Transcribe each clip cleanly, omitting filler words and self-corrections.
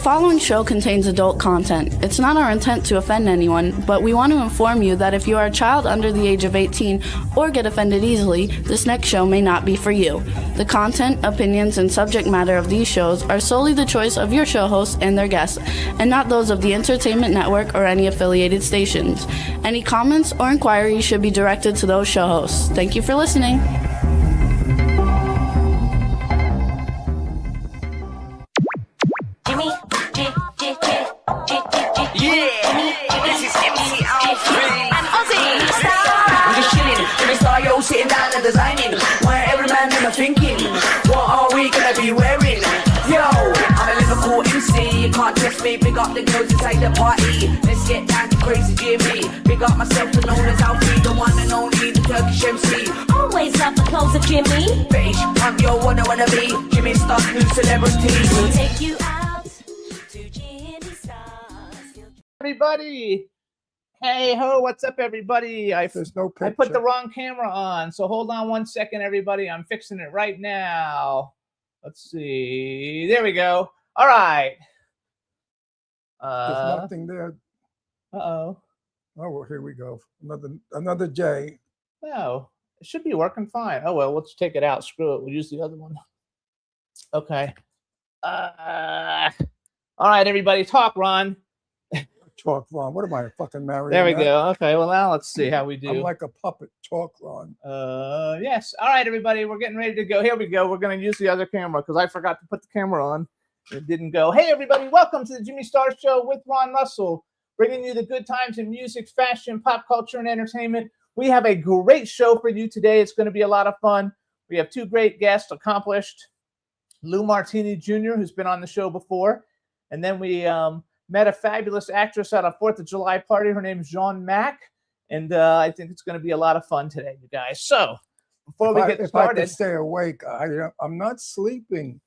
following show contains adult content. It's not our intent to offend anyone, but we want to inform you that if you are a child under the age of 18 or get offended easily, this next show may not be for you. The content, opinions, and subject matter of these shows are solely the choice of your show hosts and their guests, and not those of the Entertainment Network or any affiliated stations. Any comments or inquiries should be directed to those show hosts. Thank you for listening. Sitting down and designing, where every man in a thinking, what are we gonna be wearing? Yo, I'm a Liverpool MC, you can't test me. Big up the girls inside the party, let's get down to crazy Jimmy. Big up myself, the known as Alfie, the one and only, the Turkish MC. Always love the clothes of Jimmy. Bitch, I'm your one I wanna be, Jimmy Star's new celebrity. We'll take you out to Jimmy Star's. Everybody. Hey ho, what's up, everybody? There's no picture. I put the wrong camera on, so hold on 1 second, everybody. I'm fixing it right now. Let's see. There we go. All right. There's nothing there. Uh-oh. Oh, well, here we go. Another J. No, it should be working fine. Oh, well, let's take it out. Screw it. We'll use the other one. Okay. All right, everybody. Talk, Ron. Talk, Ron. What am I, a fucking marionette? There we go. Okay, well, now let's see how we do. I'm like a puppet. Talk, Ron. Yes. All right, everybody. We're getting ready to go. Here we go. We're going to use the other camera because I forgot to put the camera on. It didn't go. Hey, everybody. Welcome to the Jimmy Star Show with Ron Russell, bringing you the good times in music, fashion, pop culture, and entertainment. We have a great show for you today. It's going to be a lot of fun. We have two great guests, accomplished Lou Martini Jr., who's been on the show before. And then we met a fabulous actress at a 4th of July party. Her name is Jean Mack. And I think it's going to be a lot of fun today, you guys. So before we get started. If I could stay awake, I'm not sleeping.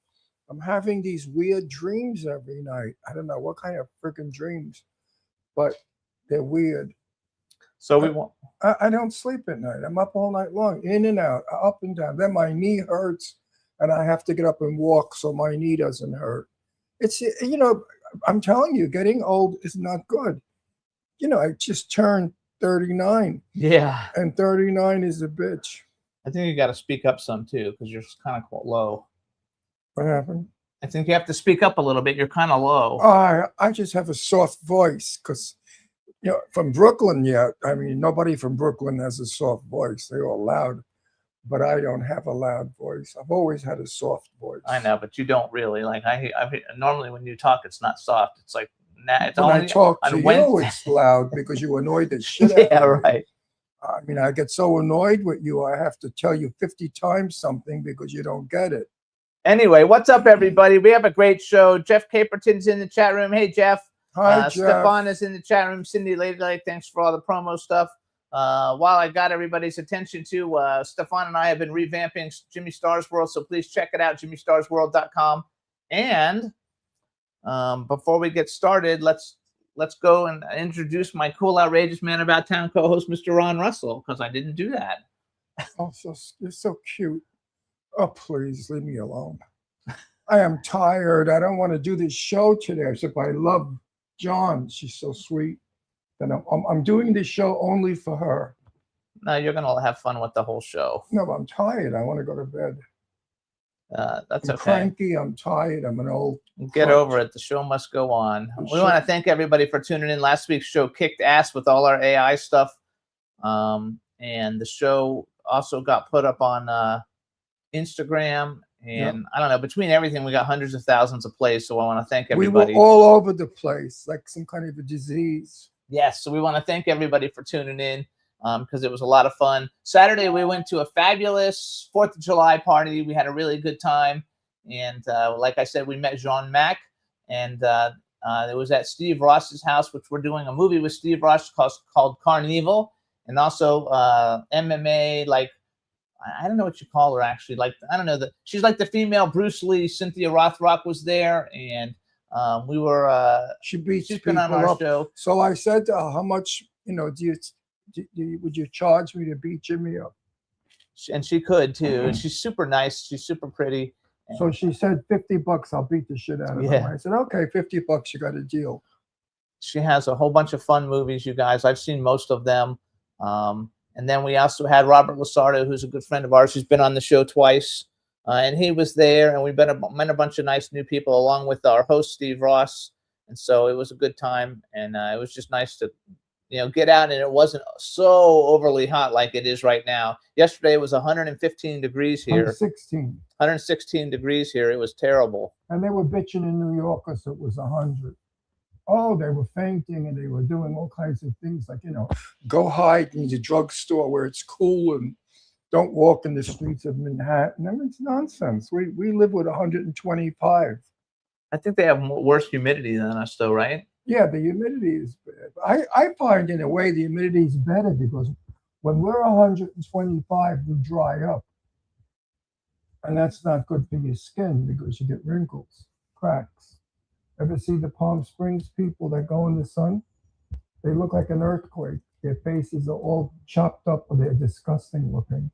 I'm having these weird dreams every night. I don't know what kind of freaking dreams, but they're weird. So we won't. I don't sleep at night. I'm up all night long, in and out, up and down. Then my knee hurts, and I have to get up and walk so my knee doesn't hurt. It's, I'm telling you, getting old is not good. I just turned 39. Yeah. And 39 is a bitch. I think you got to speak up some too, because you're kind of low. What happened? I think you have to speak up a little bit. You're kind of low. I just have a soft voice because, from Brooklyn, I mean, nobody from Brooklyn has a soft voice. They're all loud. But I don't have a loud voice. I've always had a soft voice. I know, but you don't really. Like I normally when you talk, it's not soft. It's like it's when only I talk to you, it's loud because you annoyed the shit out of me. Yeah, right. I mean, I get so annoyed with you, I have to tell you 50 times something because you don't get it. Anyway, what's up, everybody? We have a great show. Jeff Caperton's in the chat room. Hey, Jeff. Hi, Jeff. Stefan is in the chat room. Cindy Ladylake, thanks for all the promo stuff. While I got everybody's attention too, Stefan and I have been revamping Jimmy Star's World, so please check it out, jimmystarsworld.com. And before we get started, let's go and introduce my cool, outrageous man about town co-host, Mr. Ron Russell, because I didn't do that. Oh, you're so cute. Oh, please leave me alone. I am tired. I don't want to do this show today. Except I love John. She's so sweet. And I'm doing this show only for her. No, you're going to have fun with the whole show. No, but I'm tired. I want to go to bed. That's I'm okay. Cranky. I'm tired. I'm an old. Get over it. The show must go on. We want to thank everybody for tuning in. Last week's show kicked ass with all our AI stuff. And the show also got put up on Instagram. And I don't know, between everything, we got hundreds of thousands of plays. So I want to thank everybody. We were all over the place, like some kind of a disease. Yes, so we want to thank everybody for tuning in because it was a lot of fun. Saturday, we went to a fabulous 4th of July party. We had a really good time. And like I said, we met Jean Mack. And it was at Steve Ross's house, which we're doing a movie with Steve Ross called Carnival. And also MMA, like, I don't know what you call her, actually. Like, I don't know. She's like the female Bruce Lee. Cynthia Rothrock was there. And we were she beats she's been on our show. So I said to her, how much would you charge me to beat Jimmy up? And she could too. And she's super nice. She's super pretty. So she said, $50, I'll beat the shit out of Yeah. him. I said, okay, $50, you got a deal. She has a whole bunch of fun movies, you guys. I've seen most of them. And then we also had Robert Lasardo, who's a good friend of ours. He's been on the show twice. And he was there, and we met a bunch of nice new people along with our host, Steve Ross. And so it was a good time. And it was just nice to, get out, and it wasn't so overly hot like it is right now. Yesterday it was 115 degrees here. 116 degrees here. It was terrible. And they were bitching in New York because it was 100. Oh, they were fainting and they were doing all kinds of things like, go hide in the drugstore where it's cool and don't walk in the streets of Manhattan. I mean, it's nonsense. We live with 125. I think they have worse humidity than us, though, right? Yeah, the humidity is bad. I find in a way the humidity is better because when we're 125, we dry up. And that's not good for your skin because you get wrinkles, cracks. Ever see the Palm Springs people that go in the sun? They look like an earthquake. Their faces are all chopped up and they're disgusting looking.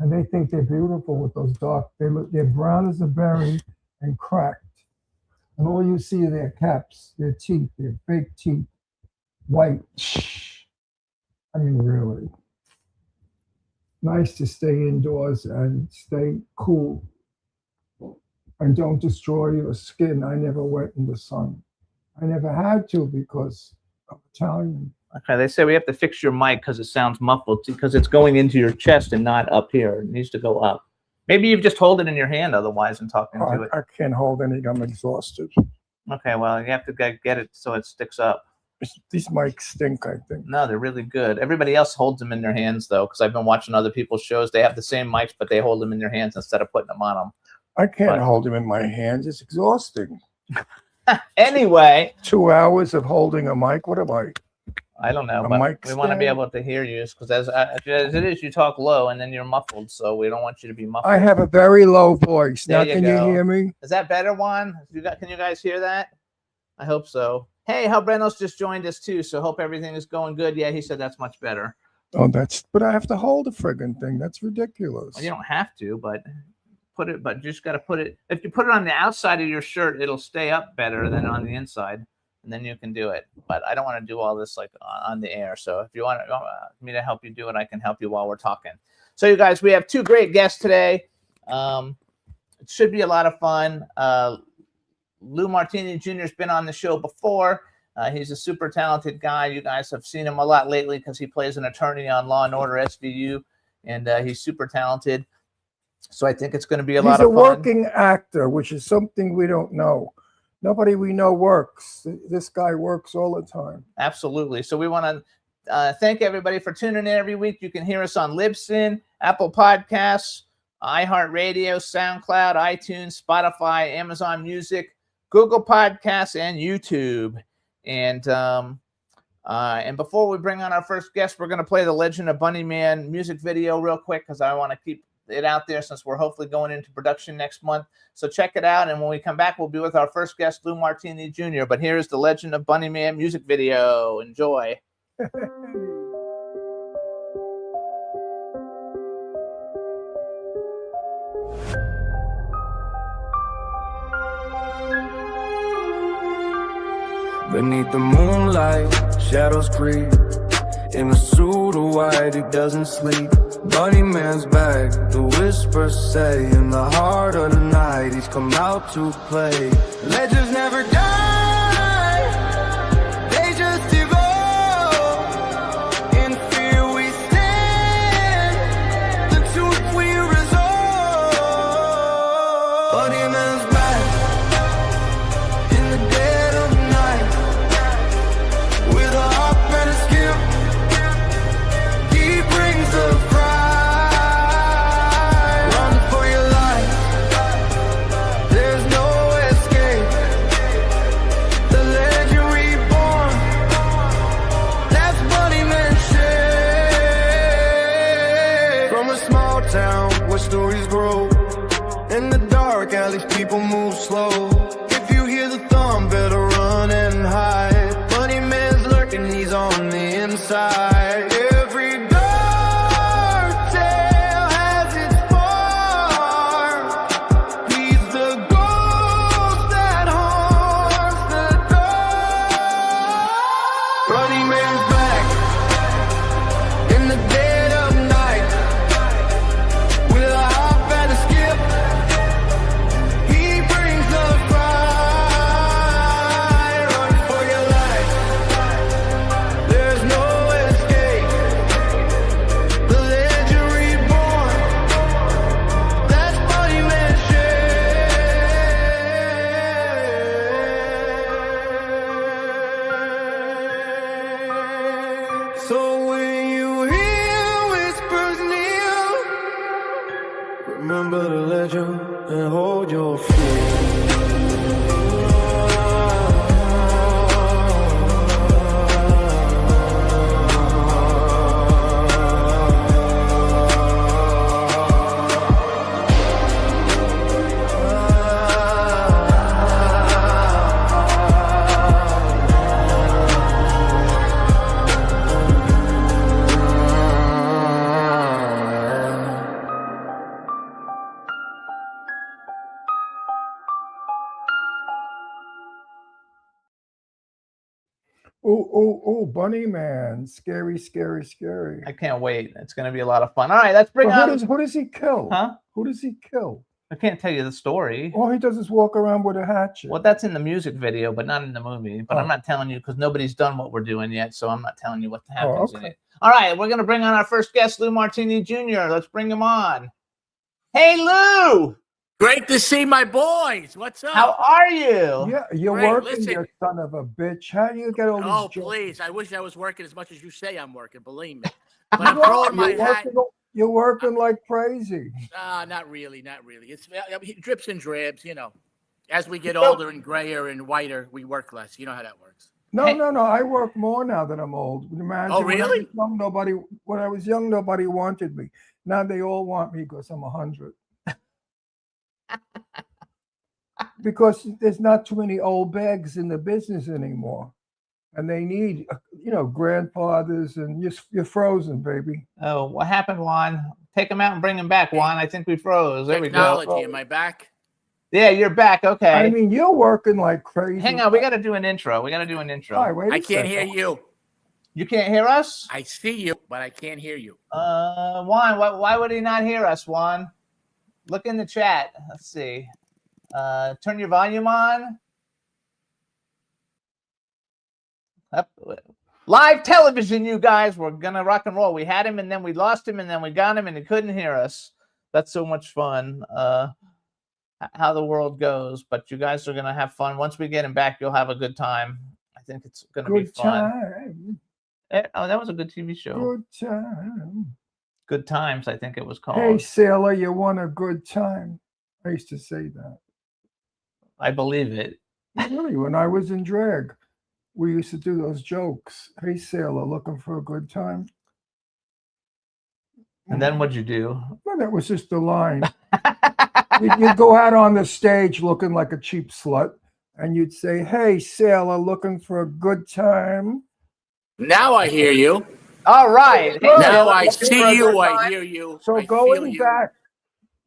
And they think they're beautiful with those dark, they're brown as a berry and cracked. And all you see are their caps, their teeth, their fake teeth, white. I mean, really. Nice to stay indoors and stay cool. And don't destroy your skin. I never went in the sun. I never had to because I'm Italian. Okay, they say we have to fix your mic because it sounds muffled because it's going into your chest and not up here. It needs to go up. Maybe you just hold it in your hand otherwise and talking to it. I can't hold anything. I'm exhausted. Okay, well, you have to get it so it sticks up. These mics stink, I think. No, they're really good. Everybody else holds them in their hands, though, because I've been watching other people's shows. They have the same mics, but they hold them in their hands instead of putting them on them. I can't hold them in my hands. It's exhausting. Anyway. 2 hours of holding a mic. What am I? I don't know, A but mic we want to be stand? able to hear you because as it is, you talk low and then you're muffled, so we don't want you to be muffled. I have a very low voice. There Now, you can go. you hear me? Is that better, Juan? Can you guys hear that? I hope so. Hey, Halbrenos just joined us too, so hope everything is going good. Yeah, he said that's much better. Oh, but I have to hold the friggin' thing. That's ridiculous. Well, you don't have to, but you just got to put it. If you put it on the outside of your shirt, it'll stay up better than on the inside, and then you can do it. But I don't want to do all this like on the air. So if you want me to help you do it, I can help you while we're talking. So you guys, we have two great guests today. It should be a lot of fun. Lou Martini Jr. has been on the show before. He's a super talented guy. You guys have seen him a lot lately because he plays an attorney on Law and Order SVU, and he's super talented. So I think it's going to be a lot of fun. He's a working actor, which is something we don't know. Nobody we know works. This guy works all the time. Absolutely. So we want to thank everybody for tuning in every week. You can hear us on Libsyn, Apple Podcasts, iHeartRadio, SoundCloud, iTunes, Spotify, Amazon Music, Google Podcasts, and YouTube. And before we bring on our first guest, we're going to play the Legend of Bunnyman music video real quick because I want to keep it out there since we're hopefully going into production next month. So check it out. And when we come back, we'll be with our first guest, Lou Martini Jr. But here's the Legend of Bunnyman music video. Enjoy. Beneath the moonlight, shadows creep. In a suit of white, he doesn't sleep. Bunnyman's back, the whispers say. In the heart of the night, he's come out to play. Legends never die, they just evolve. In fear we stand, the truth we resolve. Bunnyman's back, in the dead of night. With a hop and a skip, he brings the fright. Run for your life, there's no escape. The legend reborn, that's Bunnyman Shade. From a small town where stories grow, in the dark alleys people move slow. If you hear the thump, better run and hide. Bunnyman's lurking, he's on the inside. Every dark tale has its spark. He and hold your fear. Oh, Bunny Man. Scary, scary, scary. I can't wait. It's going to be a lot of fun. All right, let's bring But on. who does he kill? Huh? Who does he kill? I can't tell you the story. All he does is walk around with a hatchet. Well, that's in the music video, but not in the movie. But Oh. I'm not telling you because nobody's done what we're doing yet, so I'm not telling you what happens in okay. it. All right, we're going to bring on our first guest, Lou Martini Jr. Let's bring him on. Hey, Lou! Great to see my boys. What's up? How are you? Yeah, you're Great, working, listen. you son of a bitch. How do you get all these Oh, jobs? please. I wish I was working as much as you say I'm working. Believe me. But I'm throwing my hat. You're working like crazy. Not really. Not really. It's drips and drabs, you know. As we get older and grayer and whiter, we work less. You know how that works. No, Hey. no. I work more now that I'm old. Imagine Oh, really? When I was young, nobody wanted me. Now they all want me because I'm 100. Because there's not too many old bags in the business anymore. And they need, grandfathers, and you're frozen, baby. Oh, what happened, Juan? Take him out and bring him back, Juan. I think we froze. There we go. Technology. Am I back? Yeah, you're back. Okay. I mean, you're working like crazy. Hang on. We got to do an intro. We got to do an intro. All right, wait a I can't hear second. you. You can't hear us? I see you, but I can't hear you. Juan, why would he not hear us, Juan? Look in the chat. Let's see. Turn your volume on. Up. Live television, you guys. We're gonna rock and roll. We had him, and then we lost him, and then we got him, and he couldn't hear us. That's so much fun. How the world goes, but you guys are gonna have fun. Once we get him back, you'll have a good time. I think it's gonna be Good fun. time. Oh, that was a good TV show. Good time. Good Times, I think it was called. Hey, sailor, you want a good time? I used to say that. I believe it. Really, when I was in drag, we used to do those jokes. Hey, sailor, looking for a good time? And then what'd you do? Well, that was just a line. You'd go out on the stage looking like a cheap slut, and you'd say, hey, sailor, looking for a good time? Now I hear you. All right. Hey, Now Taylor, I looking for a see good you. I time? hear you. So I feel going you. back,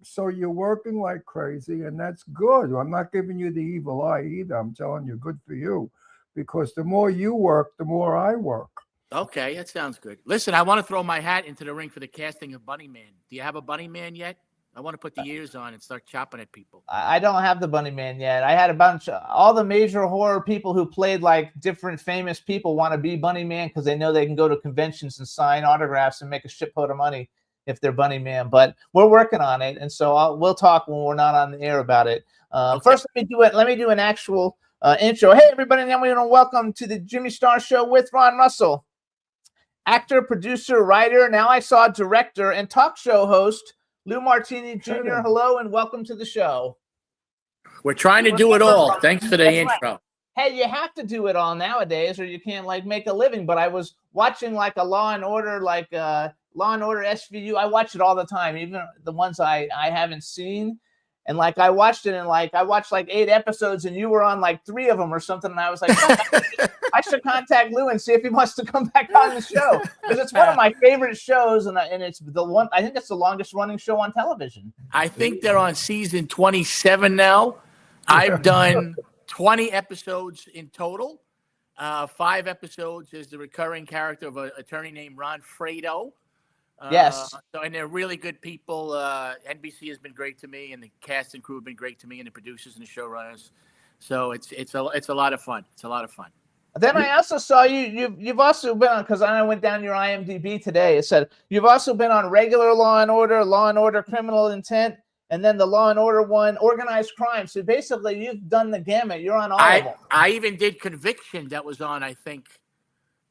so you're working like crazy, and that's good. I'm not giving you the evil eye either. I'm telling you, good for you, because the more you work, the more I work. Okay, that sounds good. Listen, I want to throw my hat into the ring for the casting of Bunny Man. Do you have a Bunny Man yet? I want to put the ears on and start chopping at people. I don't have the Bunny Man yet. I had a bunch of all the major horror people who played like different famous people want to be Bunny Man because they know they can go to conventions and sign autographs and make a shitload of money if they're Bunny Man. But we're working on it, and so we'll talk when we're not on the air about it. Okay. First, let me do an actual intro. Hey, everybody, and then we're going to welcome to the Jimmy Star Show with Ron Russell, actor, producer, writer. Now I saw director and talk show host Lou Martini Jr. Hello and welcome to the show. We're trying to do it all. Thanks for the That's intro. right. Hey, you have to do it all nowadays, or you can't like make a living. But I was watching like a Law and Order, Law and Order SVU. I watch it all the time, even the ones I haven't seen. And like I watched it, and like I watched like 8 episodes, and you were on like 3 of them or something. And I was like, I should contact Lou and see if he wants to come back on the show because it's one of my favorite shows, and it's the one. I think it's the longest running show on television. I think they're on season 27 now. I've done 20 episodes in total. 5 episodes is the recurring character of an attorney named Ron Fredo. Yes. And they're really good people. NBC has been great to me, and the cast and crew have been great to me, and the producers and the showrunners. So it's a lot of fun. It's a lot of fun. Then I also saw you've also been on, because I went down your IMDb today. It said you've also been on regular Law and Order Criminal Intent, and then the Law and Order one, Organized Crime. So basically you've done the gamut. You're on all of them. I even did Conviction. That was on, I think,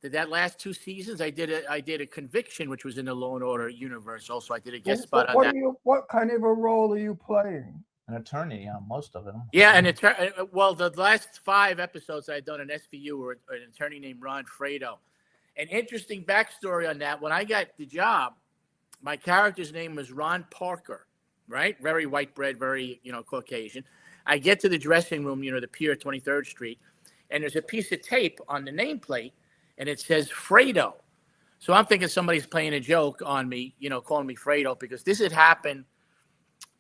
that last 2 seasons. I did a Conviction, which was in the Law and Order universe. Also, I did a guest spot on that. What kind of a role are you playing? an attorney on most of them. Yeah, and well, the last 5 episodes I'd done on SVU were an attorney named Ron Fredo. An interesting backstory on that. When I got the job, my character's name was Ron Parker, right? Very white bread, very, Caucasian. I get to the dressing room, the pier, 23rd Street, and there's a piece of tape on the nameplate, and it says Fredo. So I'm thinking somebody's playing a joke on me, calling me Fredo, because this had happened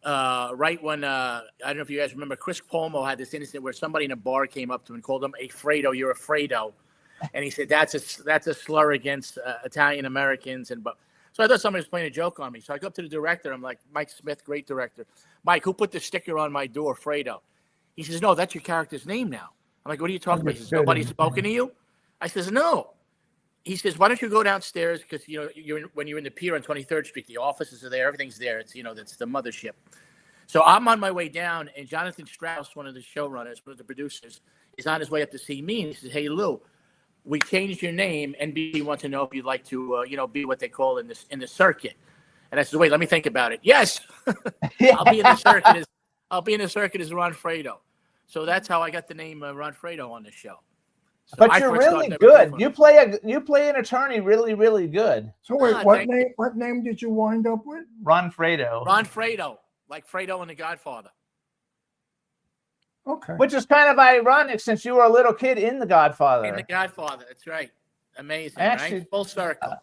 right when, I don't know if you guys remember, Chris Cuomo had this incident where somebody in a bar came up to him and called him a Fredo, you're a Fredo. And he said, that's a slur against Italian Americans. So I thought somebody was playing a joke on me. So I go up to the director. I'm like, Mike Smith, great director. Mike, who put the sticker on my door, Fredo? He says, no, that's your character's name now. I'm like, what are you talking about? He says, nobody's spoken to you? I says, no. He says, why don't you go downstairs? Because, when you're in the pier on 23rd Street, the offices are there. Everything's there. It's, that's the mothership. So I'm on my way down, and Jonathan Strauss, one of the showrunners, one of the producers, is on his way up to see me. And he says, hey, Lou, we changed your name. NBC wants to know if you'd like to, be what they call in the circuit. And I said, wait, let me think about it. Yes, I'll be in the circuit. I'll be in the circuit as Ron Fredo. So that's how I got the name Ron Fredo on the show. So but you're really good. You play an attorney really, really good. So wait, what name did you wind up with? Ron Fredo. Ron Fredo, like Fredo in The Godfather. Okay. Which is kind of ironic since you were a little kid in The Godfather. In The Godfather, that's right. Amazing, Actually, right? Full circle.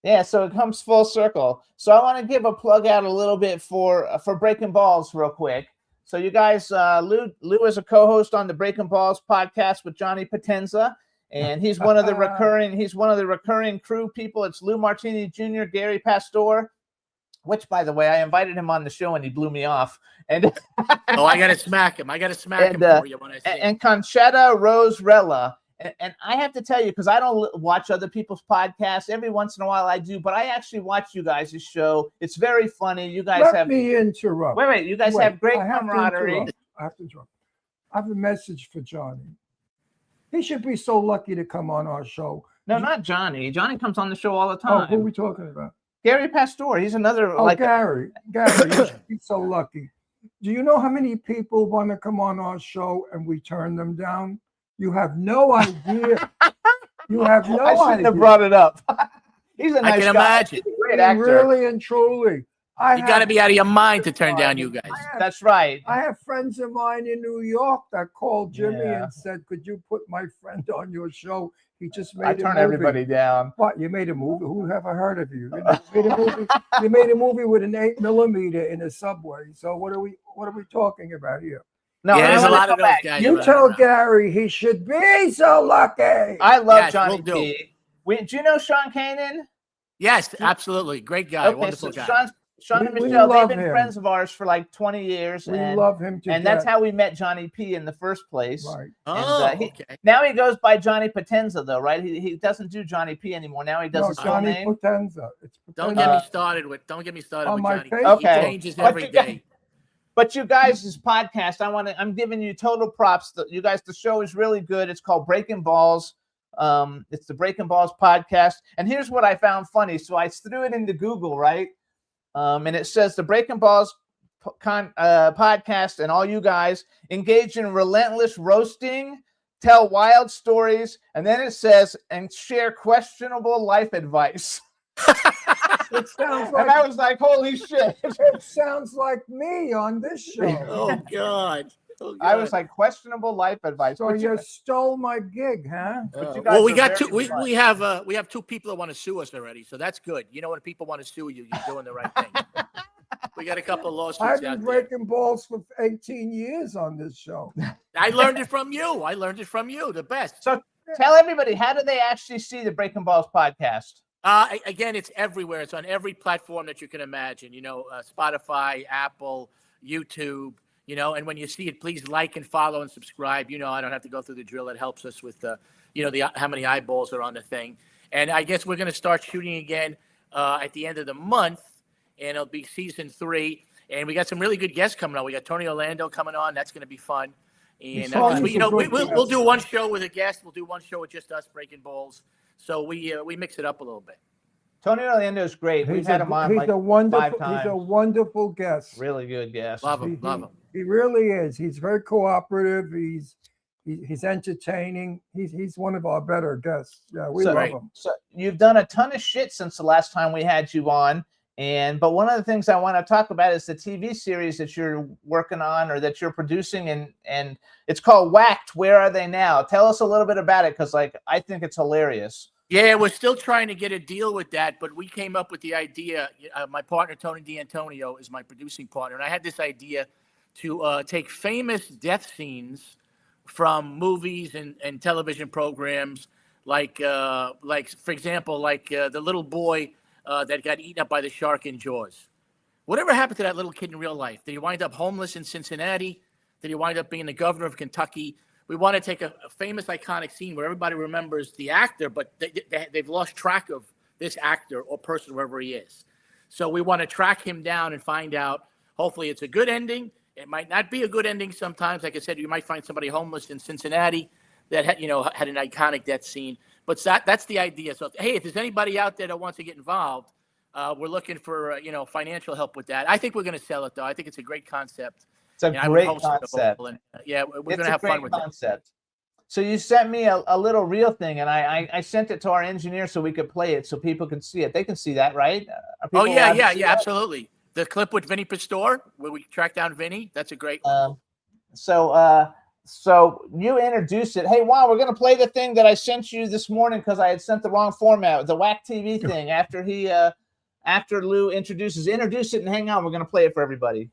Yeah, so it comes full circle. So I want to give a plug out a little bit for Breaking Balls real quick. So you guys, Lou is a co-host on the Breaking Balls podcast with Johnny Potenza, and he's one of the recurring crew people. It's Lou Martini Jr., Gary Pastor, which, by the way, I invited him on the show and he blew me off. And I got to smack him. I got to smack him for you when I see him. And Conchetta Rose-Rella. And I have to tell you, because I don't watch other people's podcasts. Every once in a while I do, but I actually watch you guys' show. It's very funny. You guys Let me interrupt. Wait. You guys have great camaraderie. I have to interrupt. I have a message for Johnny. He should be so lucky to come on our show. No, not Johnny. Johnny comes on the show all the Oh, time. who are we talking about? Gary Pastor. He's another. Oh, Gary, you should be so lucky. Do you know how many people want to come on our show and we turn them down? You have no idea. You have no idea. I shouldn't have brought it up. He's a nice guy. I can imagine. He's a great actor. Really and truly. You got to be out of your mind to turn down you guys. That's right. I have friends of mine in New York that called Jimmy and said, could you put my friend on your show? He just made a movie. I turn everybody down. What? You made a movie? Who ever heard of you? You made a movie with an 8mm in a subway. So what are we talking about here? No, there's a lot of those guys. You tell Gary he should be so lucky. I love Johnny P. Do you know Sean Kanan? Yes, absolutely. Great guy. Okay, wonderful so guy. Sean and Michelle, they've been friends of ours for like 20 years. We love him too. And that's how we met Johnny P in the first place. Right. Okay. Now he goes by Johnny Potenza, though, right? He doesn't do Johnny P anymore. Now he does his own name. Potenza. Don't get me started with Johnny. Okay. He changes every day. But you guys' podcast, I'm giving you total props. You guys, the show is really good. It's called Breaking Balls. It's the Breaking Balls podcast. And here's what I found funny. So I threw it into Google, right? And it says the Breaking Balls podcast, and all you guys engage in relentless roasting, tell wild stories, and then it says, and share questionable life advice. It sounds like, and I was like, holy shit. It sounds like me on this show. Oh, God. I was like, questionable life advice. So you stole my gig, huh? Well, we got two. We have 2 people that want to sue us already, so that's good. You know, when people want to sue you, you're doing the right thing. We got a couple of lawsuits I've out been there. breaking balls for 18 years on this show. I learned it from you. The best. So tell everybody, how do they actually see the Breaking Balls podcast? Again, it's everywhere. It's on every platform that you can imagine. Spotify, Apple, YouTube. And when you see it, please like and follow and subscribe. I don't have to go through the drill. It helps us with how many eyeballs are on the thing. And I guess we're going to start shooting again at the end of the month, and it'll be season 3. And we got some really good guests coming on. We got Tony Orlando coming on. That's going to be fun. And we'll do one show with a guest. We'll do one show with just us breaking balls. So we mix it up a little bit. Tony Orlando is great. We've had him on he's like a wonderful, 5 times. he's a wonderful guest. Really good guest. Love him. Love him. He really is. He's very cooperative. He's entertaining. He's one of our better guests. Yeah, we love him. So you've done a ton of shit since the last time we had you on. But one of the things I want to talk about is the TV series that you're working on or that you're producing, and it's called Whacked. Where Are They Now? Tell us a little bit about it, because like I think it's hilarious. Yeah, we're still trying to get a deal with that, but we came up with the idea. My partner Tony D'Antonio is my producing partner, and I had this idea to take famous death scenes from movies and television programs, like for example, the little boy that got eaten up by the shark in Jaws. Whatever happened to that little kid in real life? Did he wind up homeless in Cincinnati? Did he wind up being the governor of Kentucky? We want to take a famous, iconic scene where everybody remembers the actor, but they've lost track of this actor or person, wherever he is. So we want to track him down and find out. Hopefully it's a good ending. It might not be a good ending sometimes. Like I said, you might find somebody homeless in Cincinnati that had an iconic death scene. But that's the idea. So, hey, if there's anybody out there that wants to get involved, we're looking for financial help with that. I think we're going to sell it, though. I think it's a great concept. It's a great concept. And, we're going to have fun with it. So you sent me a little reel thing, and I sent it to our engineer so we could play it so people can see it. They can see that, right? Oh, yeah, absolutely. The clip with Vinny Pastore, where we track down Vinny, that's a great one. So you introduced it. Hey, Juan, we're going to play the thing that I sent you this morning because I had sent the wrong format, the Whack TV thing. After Lou introduce it and hang on. We're going to play it for everybody.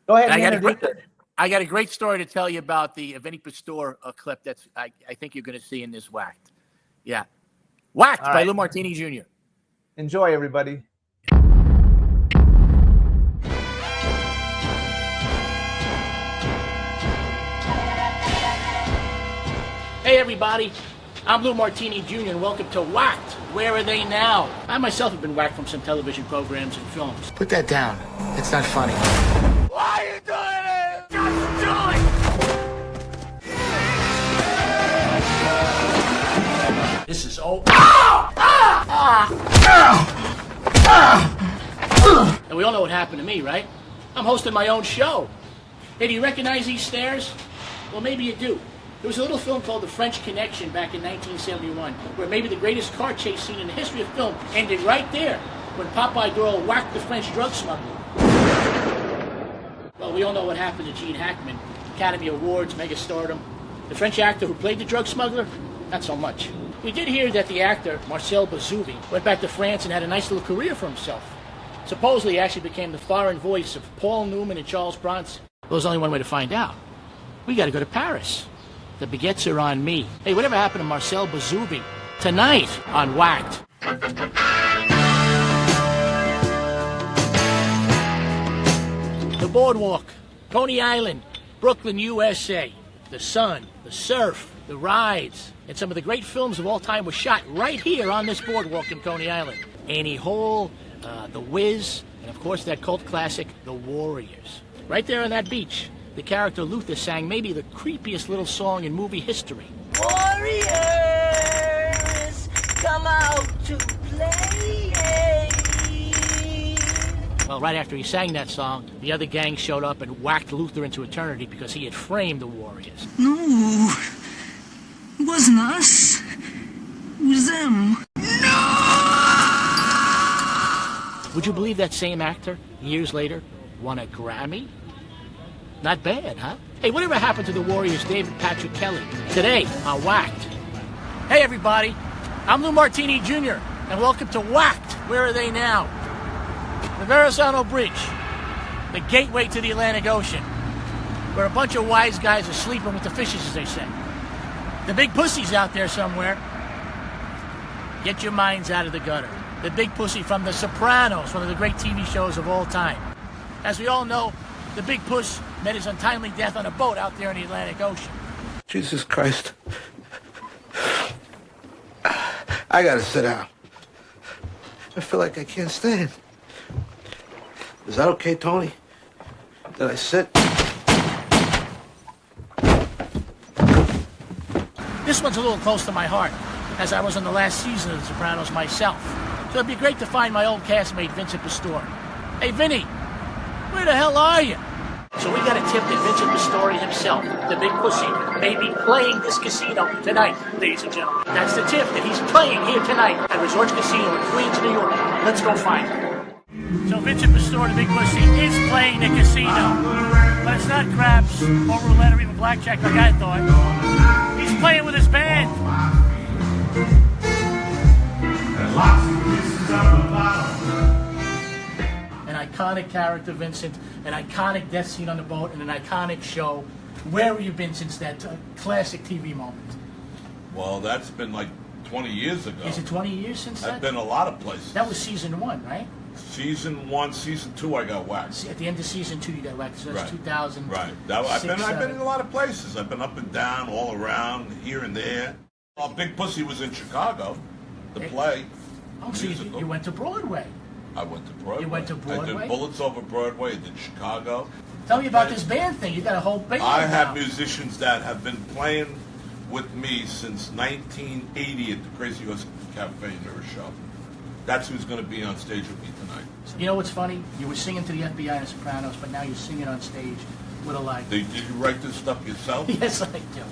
Go ahead and introduce it. I got a great story to tell you about the Vinny Pastore clip that's I think you're going to see in this Whacked. Yeah. Whacked by Lou Martini Jr. Enjoy, everybody. Hey, everybody. I'm Lou Martini Jr., and welcome to Whacked. Where Are They Now? I myself have been whacked from some television programs and films. Put that down. It's not funny. Why are you doing it? Just do it! This is over. And we all know what happened to me, right? I'm hosting my own show. Hey, do you recognize these stairs? Well, maybe you do. There was a little film called The French Connection back in 1971, where maybe the greatest car chase scene in the history of film ended right there, when Popeye Doyle whacked the French drug smuggler. Well, we all know what happened to Gene Hackman. Academy Awards, mega stardom. The French actor who played the drug smuggler, not so much. We did hear that the actor, Marcel Bazouvi, went back to France and had a nice little career for himself. Supposedly, he actually became the foreign voice of Paul Newman and Charles Bronson. Well, there's only one way to find out. We got to go to Paris. The baguettes are on me. Hey, whatever happened to Marcel Bazouvi? Tonight on Whacked. The boardwalk, Coney Island, Brooklyn, USA. The sun, the surf, the rides, and some of the great films of all time were shot right here on this boardwalk in Coney Island. Annie Hall, The Wiz, and of course that cult classic, The Warriors. Right there on that beach, the character Luther sang maybe the creepiest little song in movie history. Warriors, come out to play. Well, right after he sang that song, the other gang showed up and whacked Luther into eternity because he had framed the Warriors. No, it wasn't us. It was them. Would you believe that same actor, years later, won a Grammy? Not bad, huh? Hey, whatever happened to the Warriors' David Patrick Kelly? Today on Whacked. Hey, everybody. I'm Lou Martini Jr., and welcome to Whacked. Where Are They Now? The Verrazano Bridge, the gateway to the Atlantic Ocean, where a bunch of wise guys are sleeping with the fishes, as they say. The big pussy's out there somewhere. Get your minds out of the gutter. The big pussy from The Sopranos, one of the great TV shows of all time. As we all know, the big puss met his untimely death on a boat out there in the Atlantic Ocean. Jesus Christ. I gotta sit down. I feel like I can't stand. Is that okay, Tony? Did I sit? This one's a little close to my heart. as I was on the last season of The Sopranos myself. So it'd be great to find my old castmate, Vincent Pastore. Hey, Vinny, where the hell are you? So we got a tip that Vincent Pastore himself, the big pussy, may be playing this casino tonight, ladies and gentlemen. That's the tip, that he's playing here tonight at Resorts Casino in Queens, New York. Let's go find him. So Vincent Pastore, the big pussy, is playing the casino. But it's not craps or roulette or even blackjack like I thought. He's playing with his band. An iconic character, Vincent, an iconic death scene on the boat, and an iconic show. Where have you been since that classic TV moment? Well, that's been like 20 years ago. Is it 20 years since that? I've been a lot of places. That was season 1, right? Season 1, season 2, I got whacked. At the end of season 2, you got whacked. So that's Right. 2000. Right. I've been in a lot of places. I've been up and down, all around, here and there. Big Pussy was in Chicago, the play. Oh, so you went to Broadway. I went to Broadway. You went to I Broadway? did Bullets Over Broadway. I did Chicago. Tell me about this band thing. You got a whole band. I have now. musicians that have been playing with me since 1980 at the Crazy Horse Cafe Mirror Show. That's who's going to be on stage with me tonight. You know what's funny? You were singing to the FBI and the Sopranos, but now you're singing on stage with a live. Did you write this stuff yourself? Yes, I do.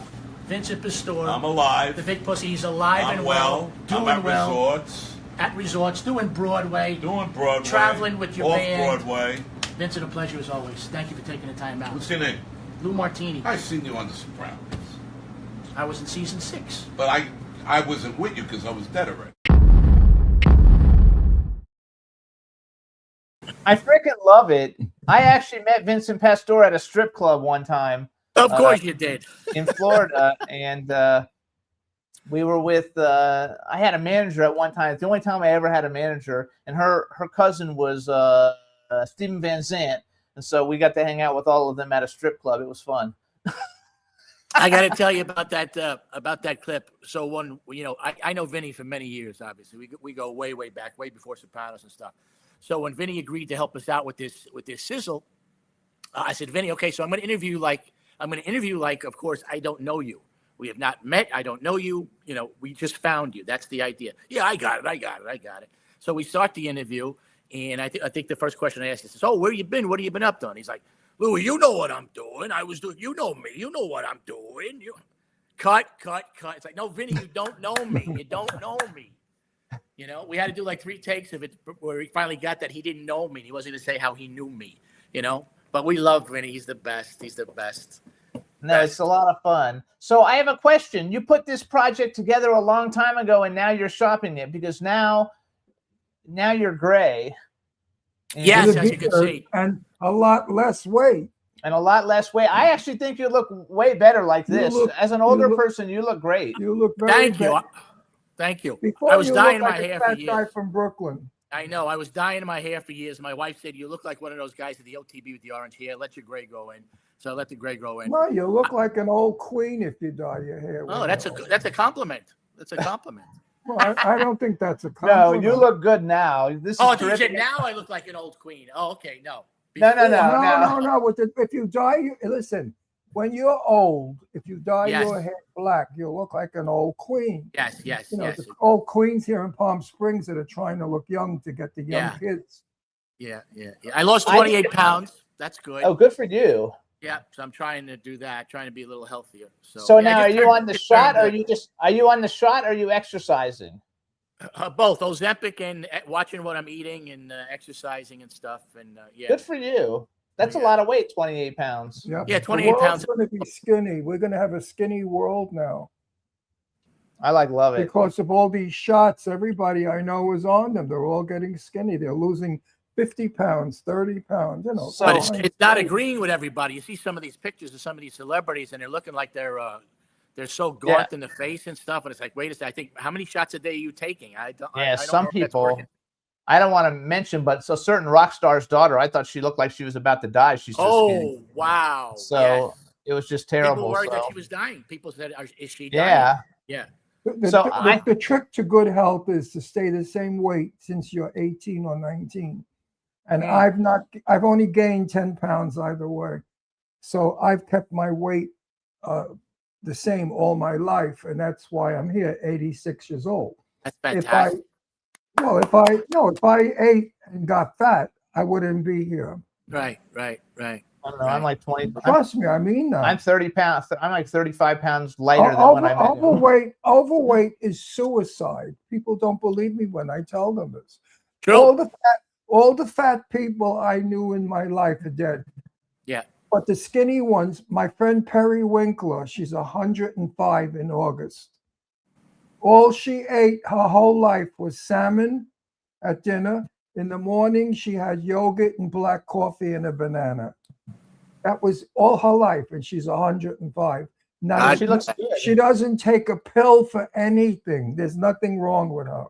Vincent Pastore. I'm alive. The big pussy. He's alive I'm and well. doing I'm at well. resorts. At resorts, doing Broadway. Doing Broadway. Traveling with your off band. Broadway. Vincent, a pleasure as always. Thank you for taking the time out. What's your name? Lou Martini. I seen you on The Sopranos. I was in season 6. But I wasn't with you because I was dead already. I freaking love it. I actually met Vincent Pastore at a strip club one time. Of course you did. In Florida, and we were with. I had a manager at one time. It's the only time I ever had a manager, and her cousin was Stephen Van Zandt, and so we got to hang out with all of them at a strip club. It was fun. I got to tell you about that clip. So I know Vinny for many years. Obviously, we go way back, way before Sopranos and stuff. So when Vinny agreed to help us out with this sizzle, I said, Vinny, okay, so I'm going to interview like, of course, I don't know you. We have not met. I don't know you. We just found you. That's the idea. Yeah, I got it. So we start the interview, and I think the first question I asked is, "Oh, where you been? What have you been up to?" And he's like, "Louis, you know what I'm doing. I was doing. You know me. You know what I'm doing. Cut. It's like, no, Vinny, you don't know me. You don't know me. We had to do like 3 takes of it where he finally got that he didn't know me. He wasn't going to say how he knew me. But we love Vinny. He's the best. No, it's a lot of fun. So I have a question. You put this project together a long time ago, and now you're shopping it because now you're gray. Yes, as you can see. And a lot less weight. And a lot less weight. I actually think you look way better like this. As an older person, you look great. You look very Thank you. Before I was you dyeing looked my like hair a for fat guy years. from Brooklyn. I know. I was dyeing my hair for years. My wife said, "You look like one of those guys at the OTB with the orange hair. Let your gray grow in." So I let the gray grow in. No, you look like an old queen if you dye your hair. Oh, that's a compliment. That's a compliment. Well, I don't think that's a compliment. No, you look good now. This is Oh, you terrific. said now I look like an old queen. Oh, okay, no. No. No. If you dye, listen. When you're old, if you dye Yes. your hair black, you'll look like an old queen. Yes. The old queens here in Palm Springs that are trying to look young to get the young kids. Yeah. I lost 28 pounds. That's good. Oh, good for you. Yeah, so I'm trying to do that. Trying to be a little healthier. So yeah, now, I are just you turned- on the just shot, turned or are you on the shot, or are you exercising? both Ozempic and watching what I'm eating and exercising and stuff. And yeah, Good for you. That's a lot of weight, 28 pounds. Yeah, 28 pounds. We're going to be skinny. We're going to have a skinny world now. I love it. Because of all these shots, everybody I know is on them. They're all getting skinny. They're losing 50 pounds, 30 pounds. But it's not agreeing with everybody. You see some of these pictures of some of these celebrities, and they're looking like they're so gaunt in the face and stuff. And it's like, wait a second. I think, how many shots a day are you taking? I don't Some know if that's people. working. I don't want to mention, but so certain rock star's daughter, I thought she looked like she was about to die. She's so skinny. Wow. So it was just terrible. People worried that so. she was dying. People said, "Is she dying?" Yeah. The trick to good health is to stay the same weight since you're 18 or 19. And I've only gained 10 pounds either way. So I've kept my weight the the same all my life, and that's why I'm here, 86 years old. That's If fantastic. if I ate and got fat, I wouldn't be here. Right. I don't know. Right. I'm like 20. Trust me, I mean that. I'm 30 pounds. I'm like 35 pounds lighter than when I met you. Overweight is suicide. People don't believe me when I tell them this. True. All the fat people I knew in my life are dead. Yeah. But the skinny ones, my friend Perry Winkler, she's 105 in August. All she ate her whole life was salmon at dinner. In the morning, she had yogurt and black coffee and a banana. That was all her life, and she's 105. Now, She looks good. she doesn't take a pill for anything. There's nothing wrong with her.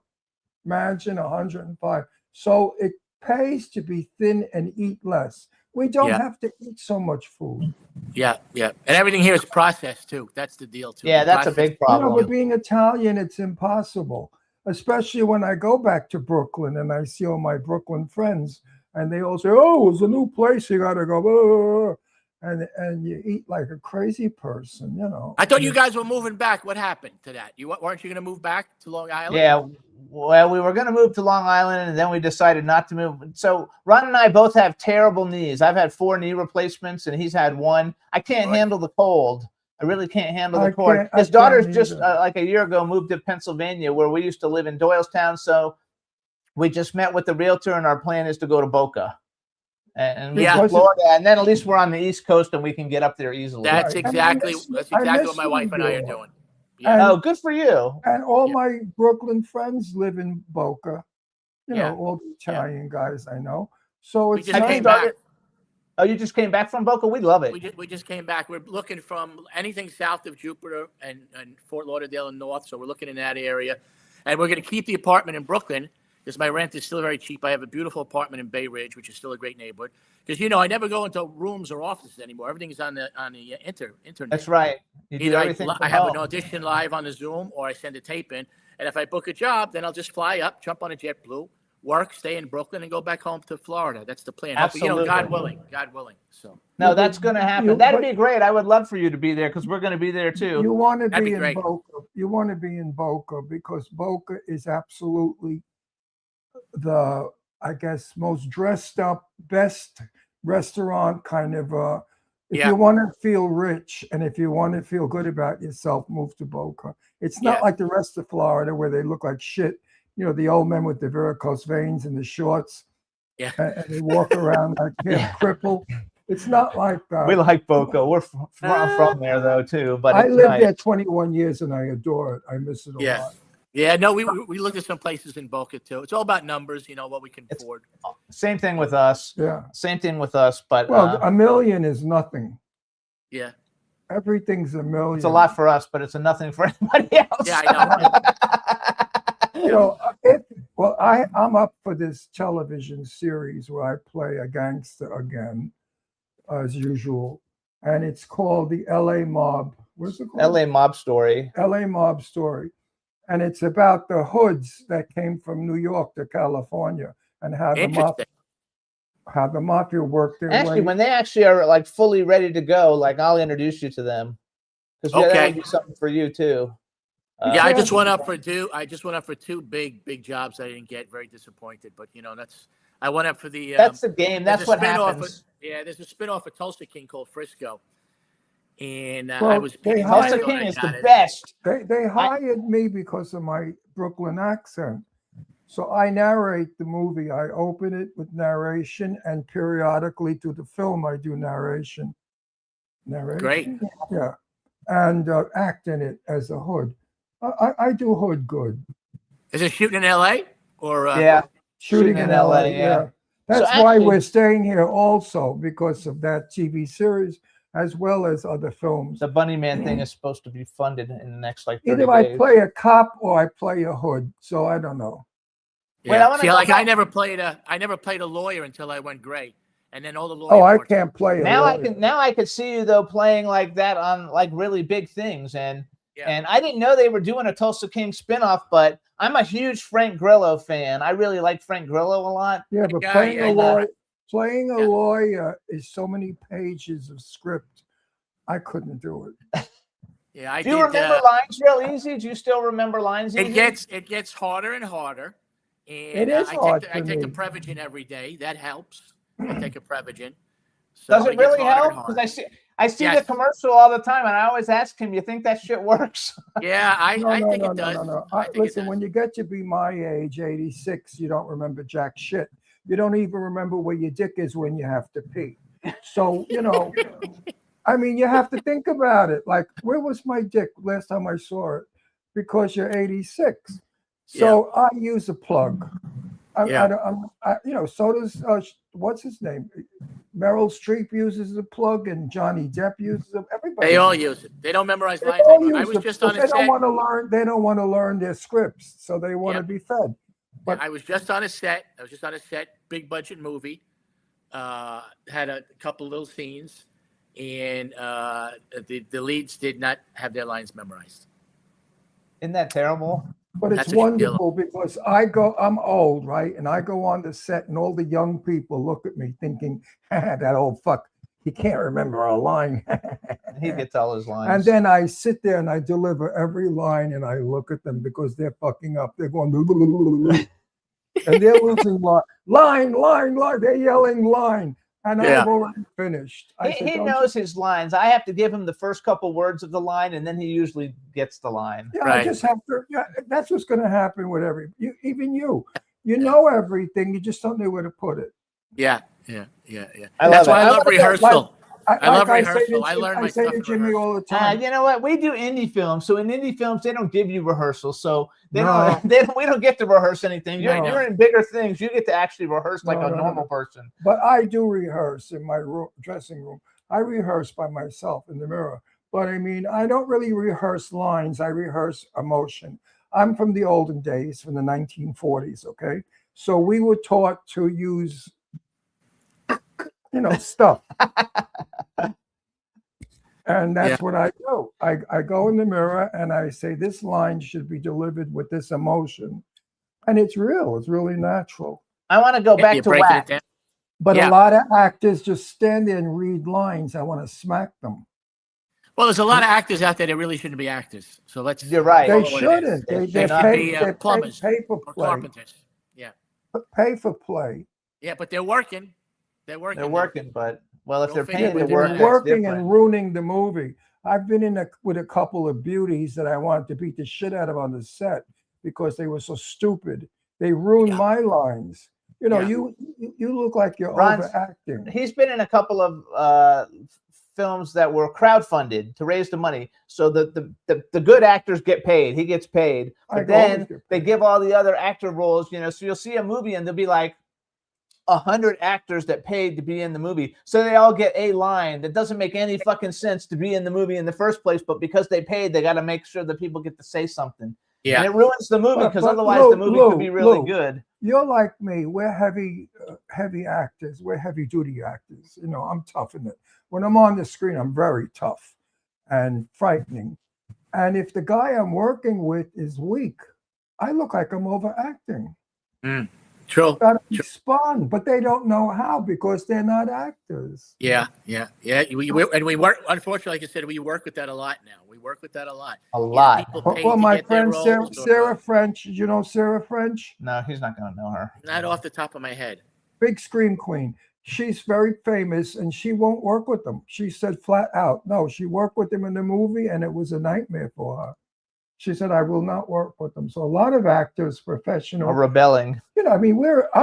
Imagine 105. So it pays to be thin and eat less. We don't Yeah. have to eat so much food. Yeah. And everything here is processed too. That's the deal too. Yeah, that's a big You know, problem. but being Italian, it's impossible. Especially when I go back to Brooklyn and I see all my Brooklyn friends, and they all say, "Oh, it's a new place. You gotta go." Blah, blah, blah. And you eat like a crazy person, you know. I thought you guys were moving back. What happened to that? Weren't you going to move back to Long Island? Yeah, well, we were going to move to Long Island, and then we decided not to move. So Ron and I both have terrible knees. I've had 4 knee replacements, and he's had 1. I can't handle the cold. I really can't handle the cold. His daughter's just like a year ago moved to Pennsylvania, where we used to live in Doylestown. So we just met with the realtor, and our plan is to go to Boca. And move to Florida, and then at least we're on the East Coast and we can get up there easily. That's exactly what my wife and I are doing. Yeah. Oh, good for you. And all my Brooklyn friends live in Boca. You Yeah. know, all the Italian guys I know. So We it's just nice. came back. Oh, you just came back from Boca? We love it. We just came back. We're looking from anything south of Jupiter and Fort Lauderdale and north. So we're looking in that area. And we're going to keep the apartment in Brooklyn because my rent is still very cheap. I have a beautiful apartment in Bay Ridge, which is still a great neighborhood. Because, you know, I never go into rooms or offices anymore. Everything's on the internet. That's right. You do Either everything I from have home. an audition live on the Zoom or I send a tape in. And if I book a job, then I'll just fly up, jump on a JetBlue, work, stay in Brooklyn, and go back home to Florida. That's the plan. Hopefully, you know, God willing. So No, that's going to happen. That'd be great. I would love for you to be there because we're going to be there too. You want to That'd be be in great. Boca. You want to be in Boca because Boca is absolutely the, I guess, most dressed up, best restaurant kind of. If Yeah. you want to feel rich and if you want to feel good about yourself, move to Boca. It's not Yeah. like the rest of Florida where they look like shit. You know, the old men with the varicose veins and the shorts. Yeah. And they walk around like they're crippled. It's not like that. We like Boca. We're from there though too. But I it's lived nice. there 21 years and I adore it. I miss it a Yeah. lot. Yeah, no, we looked at some places in Boca too. It's all about numbers, you know, what we can afford. Same thing with us. Yeah. Same thing with us. But Well, a million is nothing. Yeah. Everything's a million. it's a lot for us, but it's a nothing for anybody else. Yeah, I know. You know, I'm up for this television series where I play a gangster again, as usual, and it's called the L.A. Mob. What's it called? L.A. Mob Story. L.A. Mob Story, and it's about the hoods that came from New York to California and how Interesting. the mafia worked their Actually, way. when they actually are like fully ready to go, like I'll introduce you to them. Because that Okay. would be something for you too. Yeah, I just went up for two big jobs I didn't get. Very disappointed, but you know I went up for the. That's the game. there's That's a what spin-off happens. there's a spinoff of Tulsa King called Frisco, and Well, I was. they Tulsa hired- King is got the it. best. They hired me because of my Brooklyn accent. So I narrate the movie. I open it with narration, and periodically through the film, I do narration. Great. Yeah. And act in it as a hood. I do hood good. Is it shooting in L.A. or? Yeah. Shooting in LA, yeah. That's So why actually- we're staying here also, because of that TV series, as well as other films. The Bunny Man thing is supposed to be funded in the next like 30 Either I days. play a cop or I play a hood. So I don't know. Yeah. Wait, I wanna See, go like back- I never played a lawyer until I went gray, and then all the lawyers. Oh, I can't play a Now lawyer. I can see you though playing like that on like really big things and Yeah. and I didn't know they were doing a Tulsa King spinoff, but I'm a huge Frank Grillo fan. I really like Frank Grillo a lot. Yeah, but guy, playing yeah, a I know. lawyer, playing a Yeah. lawyer is so many pages of script. I couldn't do it. Yeah, I Do you did. remember lines real easy? Do you still remember lines easy? It gets harder and harder. It And is hard I for take the me. Prevagen every day. That helps. I take a Prevagen. So Does it gets really harder and help? Because harder. I see Yes. the commercial all the time, and I always ask him, "You think that shit works?" Yeah, No, I no, think no, it no, does. no, no. I think it Listen, does. when you get to be my age, 86, you don't remember jack shit. You don't even remember where your dick is when you have to pee. So, I mean, you have to think about it. Like, where was my dick last time I saw it? Because you're 86. So I use a plug. So does, what's his name? Meryl Streep uses a plug and Johnny Depp uses it. Everybody. They all use it. They don't memorize They lines all anymore. I use was it just because on a they don't set. want to learn. They don't want to learn their scripts, so they want to be fed. But I was just on a set. Big budget movie. Had a couple little scenes, and the leads did not have their lines memorized. Isn't that terrible? But it's That's what you feel. wonderful because I'm old, right? And I go on the set and all the young people look at me thinking, that old fuck, he can't remember a line. He gets all his lines. And then I sit there and I deliver every line and I look at them because they're fucking up. They're going, and they're losing line. They're yelling line. And Yeah. I've already finished. He knows his lines. I have to give him the first couple words of the line, and then he usually gets the line. Yeah, Right. I just have to. Yeah, that's what's going to happen with even you. You know everything. You just don't know where to put it. Yeah. I That's love why it. I love rehearsal. I love say rehearsal. to I learn my I say stuff to in Jimmy rehearsal. all the time. You know what? We do indie films, so in indie films they don't give you rehearsals, so we don't get to rehearse anything. You're, No. you're in bigger things. You get to actually rehearse like a No. normal person. But I do rehearse in my dressing room. I rehearse by myself in the mirror. But I mean, I don't really rehearse lines. I rehearse emotion. I'm from the olden days, from the 1940s. Okay, so we were taught to use, stuff. And that's what I do. I go in the mirror and I say, this line should be delivered with this emotion. And it's real. It's really natural. I want to go back You're to breaking it wax. down. But Yeah. a lot of actors just stand there and read lines. I want to smack them. Well, there's a lot of actors out there that really shouldn't be actors. So let's. You're right. They call it what it is. shouldn't. They should pay, be plumbers pay for or play. carpenters. Yeah. Pay for play. Yeah, but they're working. They're working. They're working, but well, if Go they're figure. paying Yeah, to but work, They're that's working different. and ruining the movie. I've been with a couple of beauties that I wanted to beat the shit out of on the set because they were so stupid. They ruined my lines. Yeah. You look like you're Ron's- overacting. He's been in a couple of films that were crowdfunded to raise the money, so the good actors get paid. He gets paid, I but then always get they give all the other actor roles. So you'll see a movie and there'll be like 100 actors that paid to be in the movie, so they all get a line that doesn't make any fucking sense to be in the movie in the first place. But because they paid, they got to make sure that people get to say something. Yeah. And it ruins the movie But- because but otherwise Lou, the movie Lou, could be really Lou. good. You're like me. We're heavy actors. We're heavy duty actors. I'm tough in it. When I'm on the screen, I'm very tough and frightening. And if the guy I'm working with is weak, I look like I'm overacting. True. Gotta be spun, but they don't know how because they're not actors. Yeah. We work. Unfortunately, like I said, we work with that a lot now. We work with that a lot. A lot. People pay Well, to my get their friend roles, Sarah French, you know Sarah French? No, he's not going to know her. Not off the top of my head. Big scream queen. She's very famous and she won't work with them. She said flat out, no, she worked with them in the movie and it was a nightmare for her. She said, I will not work with them. So a lot of actors, professional, Or rebelling. I'm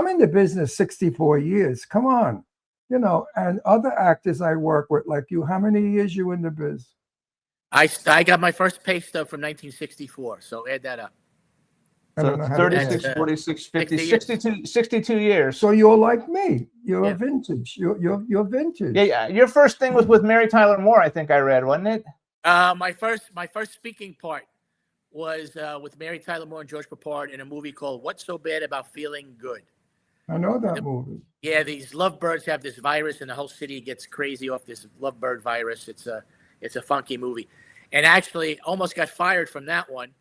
in the business 64 years. Come on. And other actors I work with, like you, how many years you in the biz? I got my first pay stub from 1964, so add that up. I So don't know how to 36, That's, 46, 50, 60 62 years. So you're like me. You're Yeah. a vintage. You're vintage. Yeah. Your first thing was with Mary Tyler Moore, I think I read, wasn't it? My first speaking part was with Mary Tyler Moore and George Papard in a movie called What's So Bad About Feeling Good. I know that movie. Yeah, these lovebirds have this virus, and the whole city gets crazy off this lovebird virus. It's a funky movie, and actually almost got fired from that one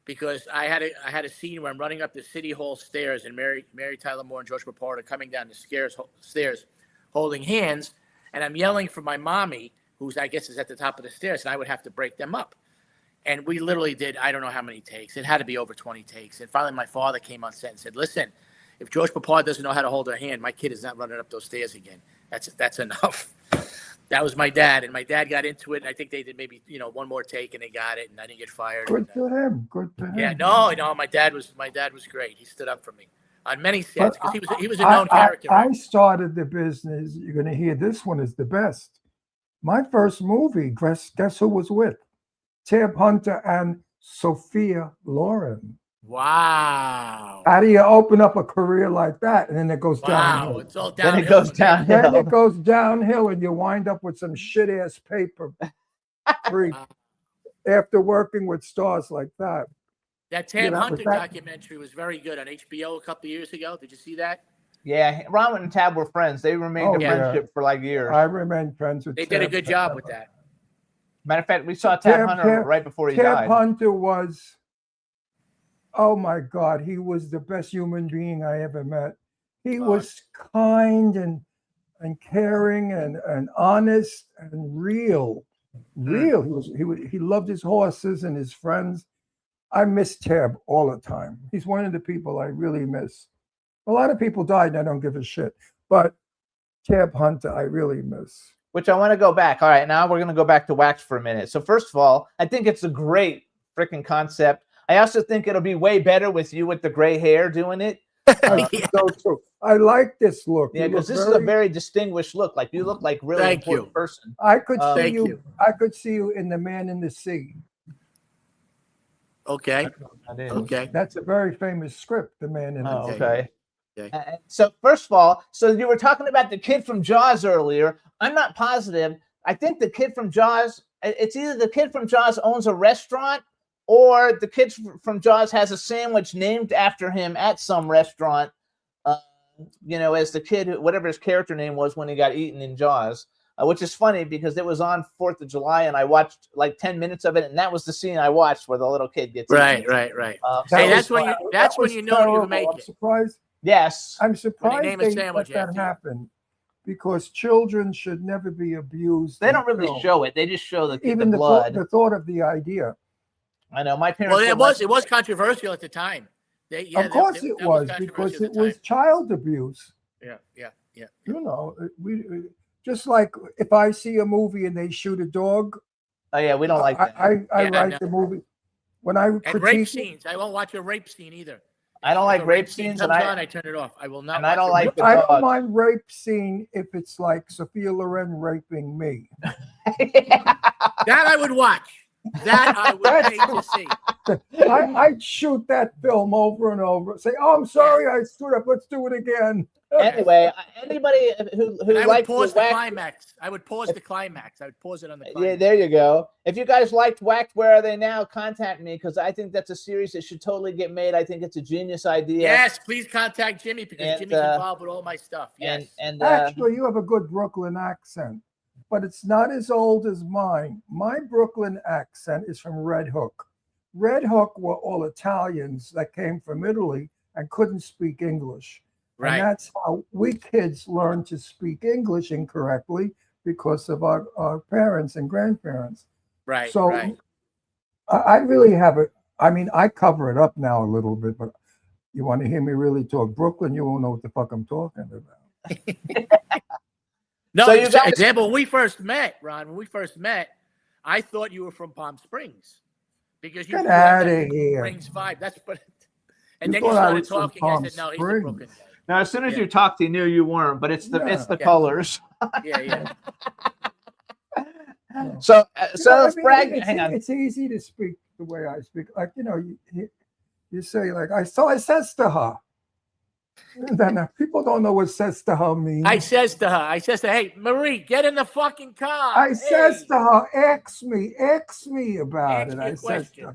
because I had a scene where I'm running up the city hall stairs, and Mary Tyler Moore and George Papard are coming down the stairs, holding hands, and I'm yelling for my mommy, who's I guess is at the top of the stairs, and I would have to break them up. And we literally did, I don't know how many takes. It had to be over 20 takes. And finally, my father came on set and said, listen, if George Papard doesn't know how to hold her hand, my kid is not running up those stairs again. That's enough. That was my dad. And my dad got into it. And I think they did maybe, one more take and they got it. And I didn't get fired. Good for him. Good for him. Yeah, no, my dad was great. He stood up for me on many sets because he was a known character. I started the business. You're going to hear this one is the best. My first movie, guess who was with? Tab Hunter and Sophia Loren. Wow. How do you open up a career like that? And then it goes downhill. Wow, it's all downhill. Then it goes downhill. Then it goes downhill and you wind up with some shit ass paper freak after working with stars like that. That Tab that Hunter was that- documentary was very good on HBO a couple of years ago. Did you see that? Yeah, Ron and Tab were friends. They remained a Oh, yeah. friendship for like years. I remain friends with They did a Tab good job with that. Matter of fact, we saw Tab Hunter right before he Tab died. Hunter was, oh my God, he was the best human being I ever met. He was kind and caring and honest and real. Real. He loved his horses and his friends. I miss Tab all the time. He's one of the people I really miss. A lot of people died and I don't give a shit. But Tab Hunter, I really miss. Which I want to go back. All right, now we're going to go back to wax for a minute. So first of all, I think it's a great freaking concept. I also think it'll be way better with you with the gray hair doing it. So true. I like this look. Yeah, You because look this is a very distinguished look. Like you look like really Thank important you. person. I could see Thank you. you. I could see you in The Man in the Sea. Okay. That is. Okay. That's a very famous script, The Man in the Oh, Sea. okay. Okay. So first of all, so you were talking about the kid from Jaws earlier. I'm not positive. I think the kid from Jaws, it's either the kid from Jaws owns a restaurant or the kid from Jaws has a sandwich named after him at some restaurant, as the kid, whatever his character name was when he got eaten in Jaws, which is funny because it was on 4th of July and I watched like 10 minutes of it. And that was the scene I watched where the little kid gets Right, eaten. right. So Hey, that that's when you know you can make I'm it. surprised. yes. I'm surprised name a they sandwich let that after you. happen because children should never be abused. They in don't really film. show it. They just show the Even blood. the thought of the idea. I know my parents. Well, would it was controversial at the time. Of course it was because it was child abuse. Yeah. You know, we just like if I see a movie and they shoot a dog, Oh yeah, we don't like that. I Yeah, write no. the movie. When I And rape critique it, scenes. I won't watch a rape scene either. I don't If like a rape scenes, and comes I on, I turn it off. I will not. and I don't watch a like the I dog. don't mind rape scene if it's like Sophia Loren raping me. that I would watch. That I would pay to see. I'd shoot that film over and over. Say, "Oh, I'm sorry, I screwed up. Let's do it again." Anyway, anybody who And I would likes pause the the wax, climax. I would pause the climax. I would pause it on the climax. yeah, there you go. If you guys liked Whacked, Where Are They Now? Contact me because I think that's a series that should totally get made. I think it's a genius idea. Yes, please contact Jimmy because And, Jimmy's involved with all my stuff. Yes. And Actually, you have a good Brooklyn accent, but it's not as old as mine. My Brooklyn accent is from Red Hook. Red Hook were all Italians that came from Italy and couldn't speak English. Right. And that's how we kids learn to speak English incorrectly because of our parents and grandparents. Right. So right. I really have it. I mean, I cover it up now a little bit, but you want to hear me really talk Brooklyn, you won't know what the fuck I'm talking about. No, So you guys- example, when we first met, Ron, I thought you were from Palm Springs because you Get have outta that here. Springs vibe. That's but. And You then you thought I started was from talking. I Palm said, "No, he's a Springs. Brooklyn guy." now, as soon as Yeah. you talked, he knew you weren't. But it's the Yeah. it's the Yeah. colors. Yeah. So You know, let's brag. it's, Hang on. it's easy to speak the way I speak. Like, you say, like, I says to her. And then people don't know what says to her means. I says to her, "Hey, Marie, get in the fucking car." I Hey. says to her, ask me about Ask it. me I a says question. to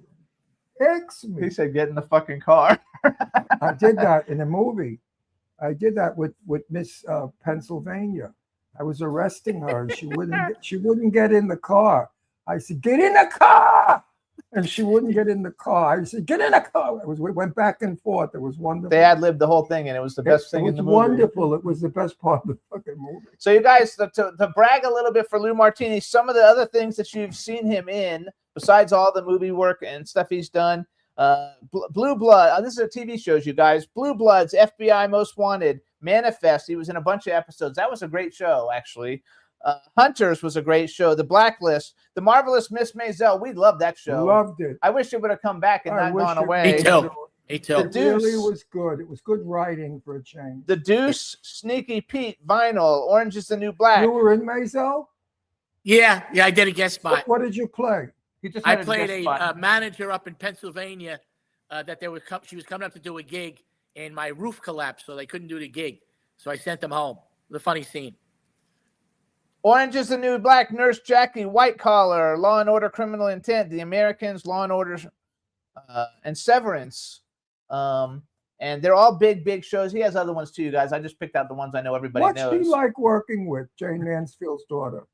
her, ask me. He said, "Get in the fucking car." I did that in a movie. I did that with Miss Pennsylvania. I was arresting her, and she wouldn't get in the car. I said, "Get in the car," and she wouldn't get in the car. I said, "Get in the car." We went back and forth. It was wonderful. They ad libbed the whole thing, and it was the best thing It in was the movie. wonderful. It was the best part of the fucking movie. So you guys, to brag a little bit for Lou Martini, some of the other things that you've seen him in, besides all the movie work and stuff he's done. Blue Blood. This is a TV shows, you guys. Blue Bloods, FBI Most Wanted, Manifest. He was in a bunch of episodes. That was a great show, actually. Hunters was a great show. The Blacklist, The Marvelous Miss Maisel. We loved that show. Loved it. I wish it would have come back and I not wish gone it away. Me too. Me The too. It Deuce. really was good. It was good writing for a change. The Deuce, Sneaky Pete, Vinyl, Orange is the New Black. You were in Maisel? Yeah, I did a guest spot. What did you play? He just I had a played guest a spot. manager up in Pennsylvania that she was coming up to do a gig, and my roof collapsed, so they couldn't do the gig. So I sent them home. The funny scene. Orange is the New Black, Nurse Jackie, White Collar, Law and Order, Criminal Intent, The Americans, Law and Order, and Severance. And they're all big shows. He has other ones too, you guys. I just picked out the ones I know everybody What's knows. she like working with, Jane Mansfield's daughter?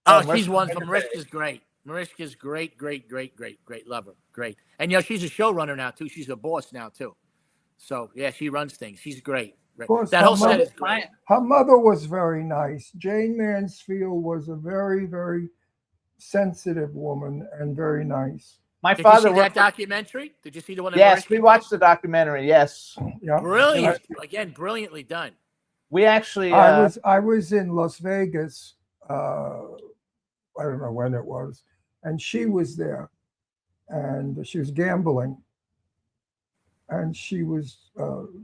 Oh, Mariska she's wonderful. Mariska's great. Mariska's great. Love her. Great. And, she's a showrunner now, too. She's a boss now, too. So, yeah, she runs things. She's great. Of course, That whole set is great. Her mother was very nice. Jane Mansfield was a very, very sensitive woman and very nice. My Did father you see that worked. documentary? Did you see the one? that Yes, Mariska we did? watched the documentary. Yes, Yeah. Brilliant. Again, brilliantly done. we actually. I was in Las Vegas. I don't know when it was, and she was there, and she was gambling, and she was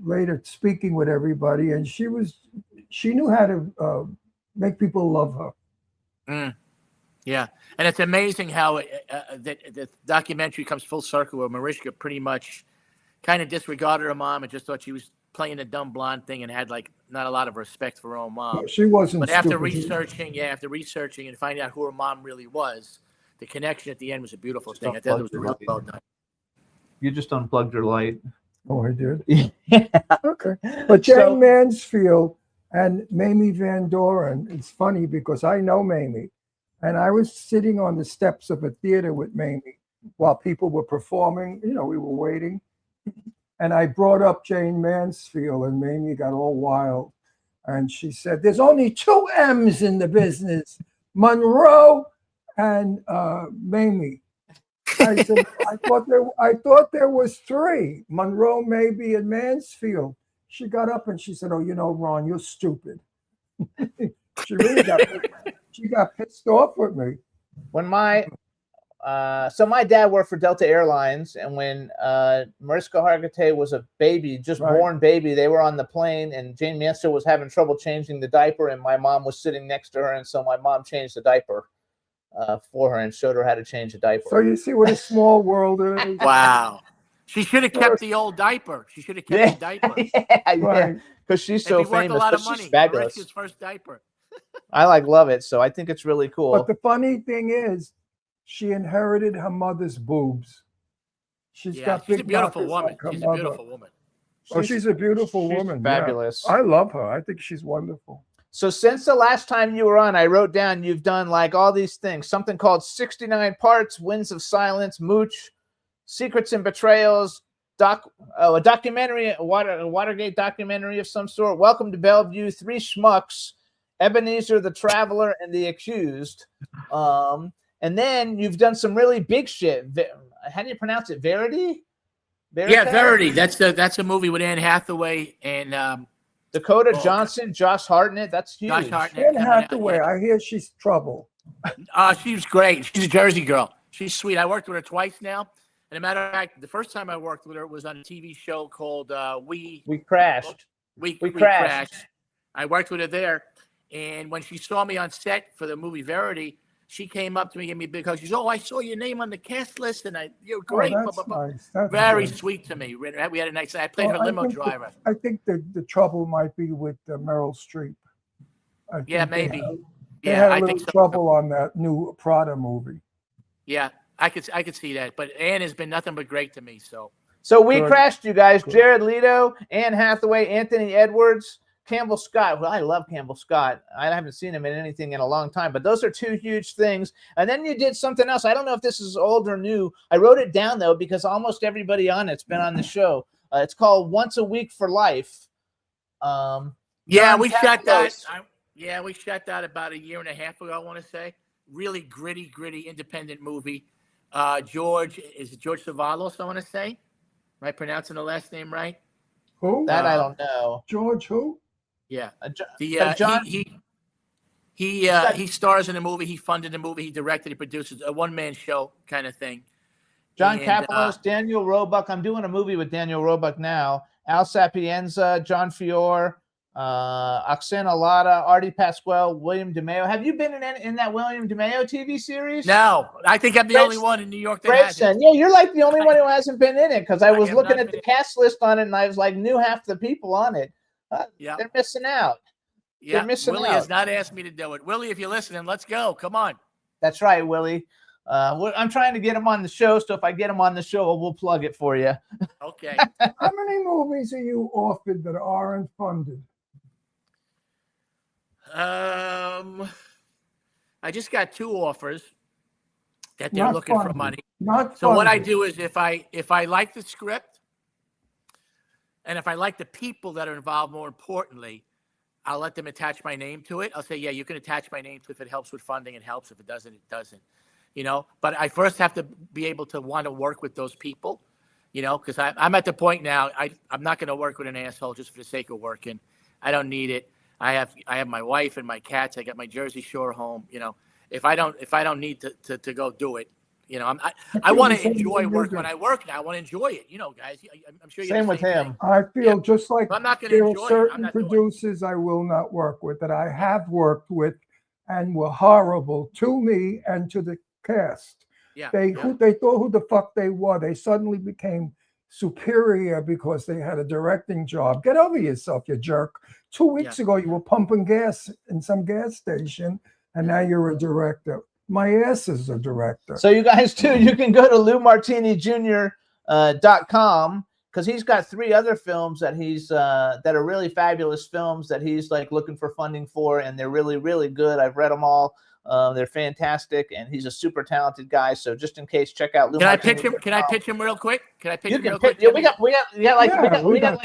later speaking with everybody, and she knew how to make people love her. Yeah, and it's amazing how the documentary comes full circle where Mariska pretty much kind of disregarded her mom and just thought she was playing a dumb blonde thing and had not a lot of respect for her own mom. She wasn't. But after stupid. researching and finding out who her mom really was, the connection at the end was a beautiful thing. I thought it was really well done. You just unplugged your light. Oh, I did. Yeah. Okay. But Jane So- Mansfield and Mamie Van Doren, it's funny because I know Mamie. And I was sitting on the steps of a theater with Mamie while people were performing. We were waiting. And I brought up Jane Mansfield, and Mamie got all wild. And she said, there's only 2 M's in the business, Monroe and Mamie. I said, I thought there was 3, Monroe, Mamie, and Mansfield. She got up and she said, oh, Ron, you're stupid. She really got pissed off with me. When my dad worked for Delta Airlines, and when Mariska Hargitay was a baby, born baby, they were on the plane, and Jane Mansfield was having trouble changing the diaper, and my mom was sitting next to her, and so my mom changed the diaper for her and showed her how to change the diaper. So you see what a small world it is. Wow. She should have kept the old diaper. She should have kept the diaper. yeah, Right. because she's It'd so be worth famous, a lot but of money. she's fabulous. Mariska's first diaper. I love it, so I think it's really cool. But the funny thing is, she inherited her mother's boobs. She's Yeah, got she's a big beautiful knockers woman. like her She's a mother. beautiful woman. Oh, she's a beautiful she's woman. yeah. fabulous. I love her. I think she's wonderful. So since the last time you were on, I wrote down you've done all these things. Something called 69 Parts, Winds of Silence, Mooch, Secrets and Betrayals, a documentary, a Watergate documentary of some sort, Welcome to Bellevue, 3 Schmucks, Ebenezer the Traveler, and The Accused. And then you've done some really big shit. How do you pronounce it? Verity? Yeah, Verity. That's a movie with Anne Hathaway and Dakota Johnson, Josh Hartnett. That's huge. Josh Hartnett. Anne Hathaway, I hear she's trouble. She's great. She's a Jersey girl. She's sweet. I worked with her twice now. And a matter of fact, the first time I worked with her was on a TV show called We Crashed. We Crashed. Crashed. I worked with her there. And when she saw me on set for the movie Verity, she came up to me and gave me a big hug. She said, "Oh, I saw your name on the cast list, and you're great." Oh, that's nice. That's Very good. sweet to me. We had a nice. I played her Well, limo think driver. I think the trouble might be with Meryl Streep. I Yeah, think they maybe. had- They Yeah, had a I little think so. trouble on that new Prada movie. Yeah, I could see that. But Anne has been nothing but great to me. So So We Good. Crashed, you guys. Good. Jared Leto, Anne Hathaway, Anthony Edwards, Campbell Scott. Well, I love Campbell Scott. I haven't seen him in anything in a long time, but those are 2 huge things. And then you did something else. I don't know if this is old or new. I wrote it down, though, because almost everybody on it's been on the show. It's called Once a Week for Life. yeah, John we shot that. Castos. We shot that about a year and a half ago. I want to say really gritty independent movie. George, is it George Savalos, I want to say? Am I pronouncing the last name right? Who? That I don't know. George who? Yeah. Jo- The John- he stars in the movie. He funded the movie. He directed. He produces a one-man show kind of thing. John And, Kapelos, Daniel Roebuck. I'm doing a movie with Daniel Roebuck now. Al Sapienza, John Fiore, Oksana Lada, Artie Pasquale, William DeMeo. Have you been in that William DeMeo TV series? No, I think I'm the only one in New York that hasn't. Grayson. Yeah, you're like the only one who hasn't been in it because I was have looking not at been the in cast list on it and I was like, knew half the people on it. Yeah. They're missing out. Yeah, missing Willie out. has not asked me to do it. Willie, if you're listening, let's go. Come on. That's right, Willie. I'm trying to get him on the show, so if I get him on the show, we'll plug it for you. Okay. How many movies are you offered that aren't funded? I just got 2 offers that they're Not looking for funded. money. Not So what I funded. do is if I like the script and if I like the people that are involved, more importantly, I'll let them attach my name to it. I'll say, yeah, you can attach my name to it. If it helps with funding, it helps. If it doesn't, it doesn't. You know, but I first have to be able to want to work with those people, you know, because I'm at the point now, I'm not going to work with an asshole just for the sake of working. I don't need it. I have my wife and my cats. I got my Jersey Shore home. You know, if I don't need to go do it, you know, I want to enjoy work when I work now. I want to enjoy it. You know, guys, I'm sure you're Same the with same him. thing. I feel just like I'm not going to there enjoy are it. I'm certain not doing it. producers I will not work with that I have worked with and were horrible to me and to the cast. Yeah. They yeah. they thought who the fuck they were. They suddenly became superior because they had a directing job. Get over yourself, you jerk. 2 weeks ago, you were pumping gas in some gas station, and now you're a director. My ass is a director. So you guys too, you can go to LouMartiniJr.com because he's got 3 other films that he's that are really fabulous films that he's like looking for funding for, and they're really, really good. I've read them all. They're fantastic, and he's a super talented guy. So just in case, check out Lou. Can I pitch him? Can I pitch him real quick? Can I pitch You him can real pitch. quick? Yeah, we got like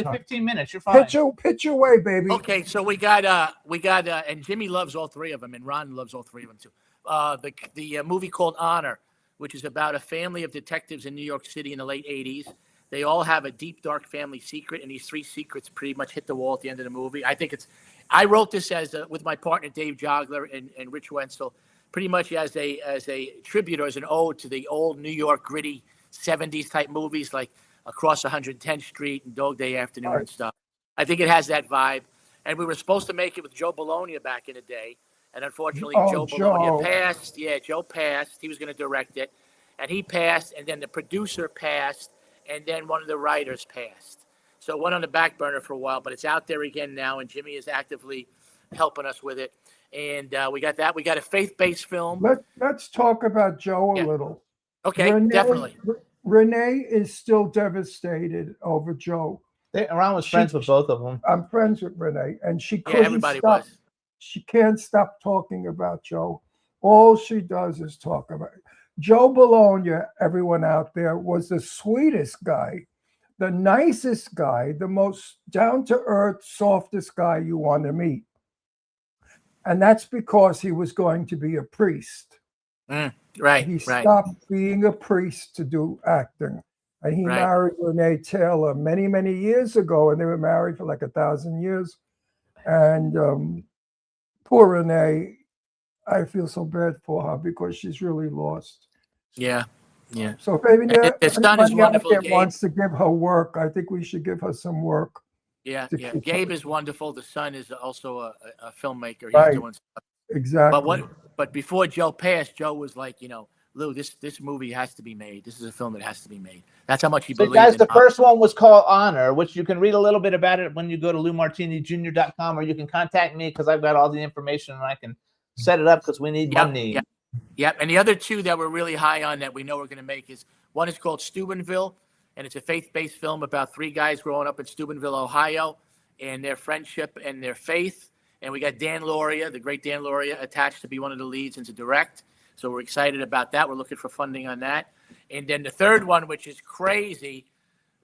time. 15 minutes. You're fine. Pitch away, baby. Okay, so we got and Jimmy loves all 3 of them, and Ron loves all 3 of them too. The movie called Honor, which is about a family of detectives in New York City in the late 80s. They all have a deep, dark family secret, and these 3 secrets pretty much hit the wall at the end of the movie. I wrote this as with my partner Dave Jogler and Rich Wenzel, pretty much as a tribute or as an ode to the old New York gritty 70s type movies like Across 110th Street and Dog Day Afternoon and stuff. I think it has that vibe. And we were supposed to make it with Joe Bologna back in the day. And unfortunately, Joe Bologna passed. Yeah, Joe passed. He was going to direct it. And he passed. And then the producer passed. And then one of the writers passed. So it went on the back burner for a while. But it's out there again now. And Jimmy is actively helping us with it. And we got that. We got a faith-based film. Let's talk about Joe a little. Okay, definitely. Renee is still devastated over Joe. Ron was friends with both of them. I'm friends with Renee, and she couldn't everybody stop. was. She can't stop talking about Joe. All she does is talk about it. Joe Bologna, everyone out there, was the sweetest guy, the nicest guy, the most down-to-earth, softest guy you want to meet. And that's because he was going to be a priest. Right, He right. stopped being a priest to do acting. And he married Renee Taylor many, many years ago, and they were married for like 1,000 years. And poor Renee, I feel so bad for her because she's really lost. Yeah, yeah. So if maybe the son is wonderful, Gabe. wants to give her work, I think we should give her some work. Yeah, to yeah. keep Gabe her- is wonderful. The son is also a filmmaker. He's Right. doing stuff. Exactly. But before Joe passed, Joe was like, you know, Lou, this movie has to be made. This is a film that has to be made. That's how much he So believed guys, in the us. first one was called Honor, which you can read a little bit about it when you go to LouMartiniJr.com, or you can contact me because I've got all the information and I can set it up because we need money. Yep. And the other 2 that we're really high on that we know we're going to make is one is called Steubenville, and it's a faith-based film about 3 guys growing up in Steubenville, Ohio, and their friendship and their faith. And we got Dan Lauria, the great Dan Lauria, attached to be one of the leads and to direct. So we're excited about that. We're looking for funding on that. And then the third one, which is crazy,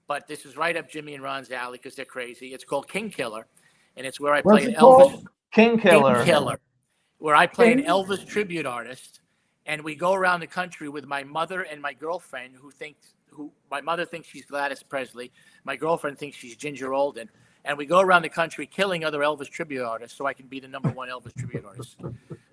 but this is right up Jimmy and Ron's alley because they're crazy. It's called King Killer, and it's where I play an Elvis. King Killer. King Killer, where I play an Elvis tribute artist, and we go around the country with my mother and my girlfriend, who my mother thinks she's Gladys Presley, my girlfriend thinks she's Ginger Alden, and we go around the country killing other Elvis tribute artists so I can be the #1 Elvis tribute artist.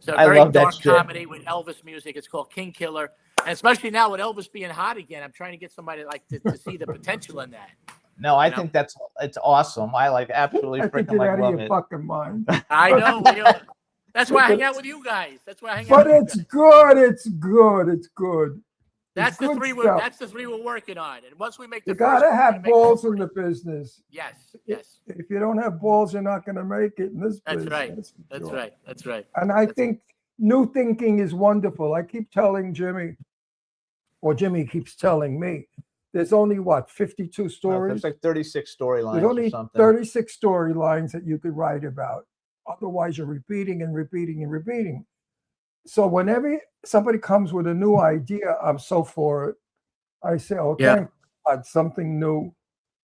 So a I very love that dark shit. comedy with Elvis music. It's called King Killer, and especially now with Elvis being hot again, I'm trying to get somebody like to see the potential in that. No, I You know? think it's awesome. I like absolutely I think freaking you're like out of love your it. fucking mind. I know. That's why I hang out with you guys. That's why I hang out. But with you it's guys. good. It's good. It's good. That's It's the good three. stuff. That's the three we're working on. And once we make the You first gotta one, we're have gonna make balls the in the business. Yes. Yes. If you don't have balls, you're not going to make it in this That's business. right. for That's sure. right. That's right. And I think new thinking is wonderful. I keep telling Jimmy, or Jimmy keeps telling me, there's only what, 52 stories? There's like 36 storylines There's or only something. 36 storylines that you could write about. Otherwise, you're repeating and repeating and repeating. So whenever somebody comes with a new idea, I'm so for it. I say, oh, Yeah. thank God, something new.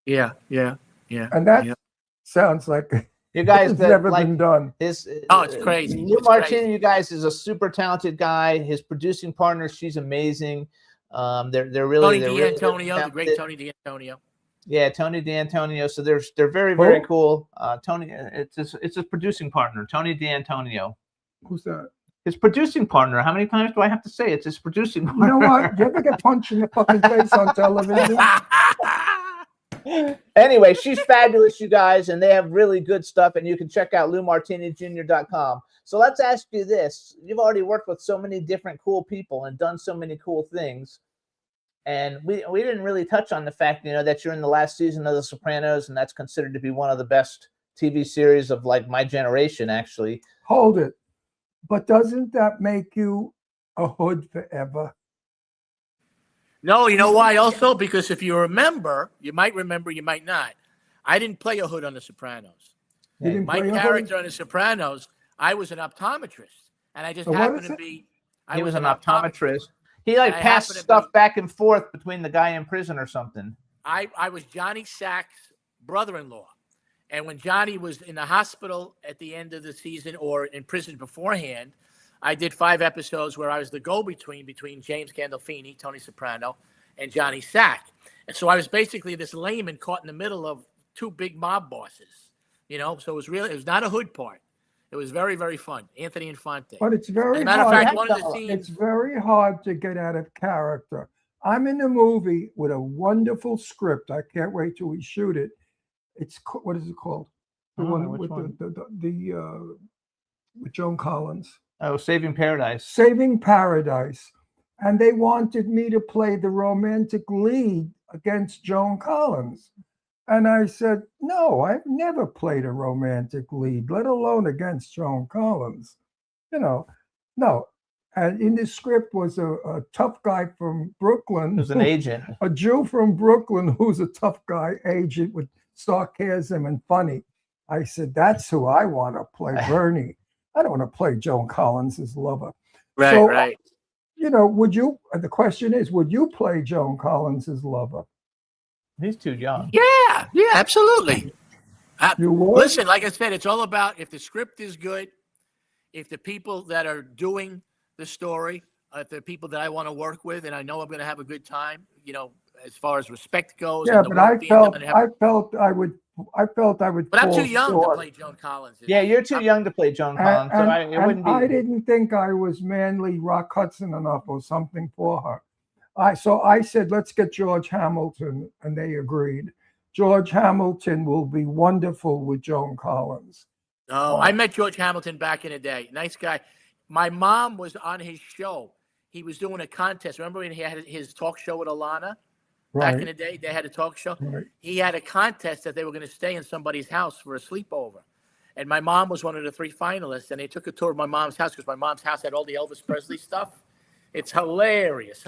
Yeah. Yeah. Yeah. And that yeah. sounds like You guys it's that never like been done. his Oh, it's crazy. Lou It's Martini, crazy. you guys, is a super talented guy. His producing partner, she's amazing. They're really Tony really D'Antonio, the great talented. Tony D'Antonio. Yeah, Tony D'Antonio. So they're very Who? cool. Tony, it's his producing partner, Tony D'Antonio. Who's that? His producing partner. How many times do I have to say it's his producing partner? You know what? You ever get punched in the fucking face on television? Anyway, she's fabulous, you guys, and they have really good stuff, and you can check out LouMartiniJr.com. So let's ask you this. You've already worked with so many different cool people and done so many cool things. And we didn't really touch on the fact, that you're in the last season of The Sopranos, and that's considered to be one of the best TV series of like my generation, actually. Hold it. But doesn't that make you a hood forever? No, you know why? Also, because if you remember, you might remember, you might not. I didn't play a hood on The Sopranos. You didn't My play a hood? character on The Sopranos, I was an optometrist, and I just So what happened is to it? be. He was an optometrist. He like I passed happen to stuff be- back and forth between the guy in prison or something. I was Johnny Sack's brother-in-law. And when Johnny was in the hospital at the end of the season or in prison beforehand, I did 5 episodes where I was the go-between between James Gandolfini, Tony Soprano, and Johnny Sack. And so I was basically this layman caught in the middle of 2 big mob bosses, So it was not a hood part. It was very, very fun. Anthony Infante. But it's As very a matter of hard. fact, one of the It's scenes. very hard to get out of character. I'm in a movie with a wonderful script. I can't wait till we shoot it. What is it called? The one which with one? with Joan Collins. Oh, Saving Paradise. Saving Paradise. And they wanted me to play the romantic lead against Joan Collins. And I said, no, I've never played a romantic lead, let alone against Joan Collins. No. And in the script was a tough guy from Brooklyn. Who's an agent. A Jew from Brooklyn who's a tough guy agent with sarcasm and funny. I said, that's who I want to play, Bernie. I don't want to play Joan Collins' lover. Right, So, right. Would you, the question is, would you play Joan Collins' lover? He's too young. Yeah, absolutely. You would? Listen, like I said, it's all about if the script is good, if the people that are doing the story, if the people that I want to work with, and I know I'm going to have a good time, as far as respect goes. Yeah, and the but work being done and I felt I would. But I'm fall too young short. to play Joan Collins. Yeah, you're too young to play Joan Collins, so it wouldn't be. I didn't think I was manly Rock Hudson enough or something for her. So I said, let's get George Hamilton, and they agreed. George Hamilton will be wonderful with Joan Collins. Oh, I met George Hamilton back in the day. Nice guy. My mom was on his show. He was doing a contest. Remember when he had his talk show with Alana? Back in the day, they had a talk show. Right. He had a contest that they were going to stay in somebody's house for a sleepover. And my mom was one of the 3 finalists, and they took a tour of my mom's house because my mom's house had all the Elvis Presley stuff. It's hilarious.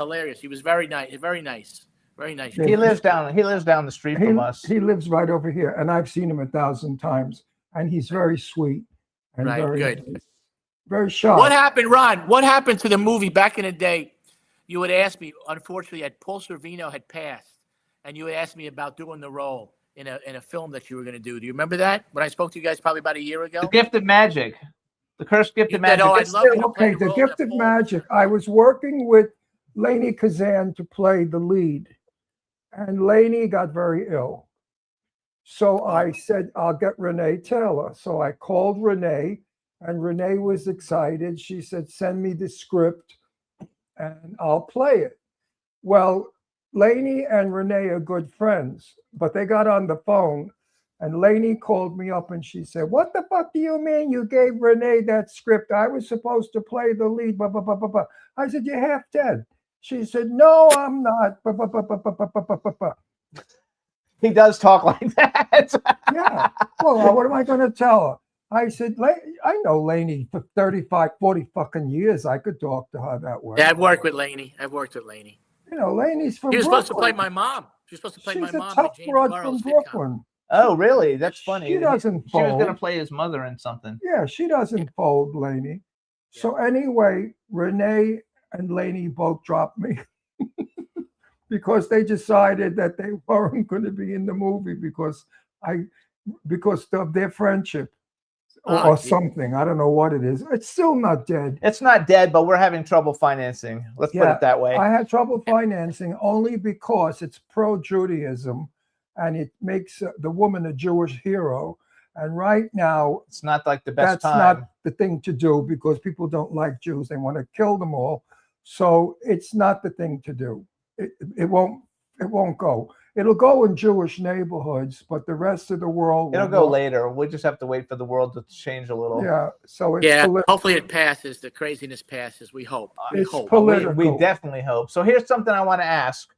He was very nice. Very nice. Yeah. He lives down the street from us. He lives right over here, and I've seen him 1,000 times, and he's very sweet and Right, very good. very sharp. What happened, Ron? What happened to the movie back in the day? You would ask me, unfortunately, Paul Sorvino had passed, and you would ask me about doing the role in a film that you were going to do. Do you remember that? When I spoke to you guys probably about a year ago? The Gift of Magic. The Cursed Gift You of said, Magic. "Oh, I'd It's love you still- to play Okay, the the role Gift that of Paul Magic. was I was working with Lainey Kazan to play the lead, and Lainey got very ill. So I said, I'll get Renee Taylor. So I called Renee, and Renee was excited. She said, send me the script and I'll play it. Well, Lainey and Renee are good friends, but they got on the phone, and Lainey called me up and she said, what the fuck do you mean you gave Renee that script? I was supposed to play the lead, blah, blah, blah, blah, blah. I said, you're half dead. She said, no, I'm not. Blah, blah, blah, blah, blah, blah, blah, blah, blah. He does talk like that. Yeah. Well, what am I going to tell her? I said, I know Lainey for 35, 40 fucking years. I could talk to her that way. Yeah, I've worked with Lainey. You know, Lainey's from She was supposed to play Brooklyn. my mom. She was supposed to play my She's a mom in tough James broad Burrow's from sitcom. Brooklyn. Oh, really? That's funny. She doesn't She was going to fold. play his mother in something. Yeah, she doesn't fold, Lainey. So anyway, Renee and Lainey both dropped me because they decided that they weren't going to be in the movie because of their friendship or something. I don't know what it is. It's still not dead. It's not dead, but we're having trouble financing. Let's put it that way. I had trouble financing only because it's pro-Judaism and it makes the woman a Jewish hero. And right now, it's not like the best that's time. not the thing to do because people don't like Jews. They want to kill them all. So it's not the thing to do. It won't go. It'll go in Jewish neighborhoods, but the rest of the world It'll go later. We just have to wait for the world to change a little. Yeah. So it's Yeah, hopefully it passes. The craziness passes. We hope. We hope. We definitely hope. So here's something I want to ask.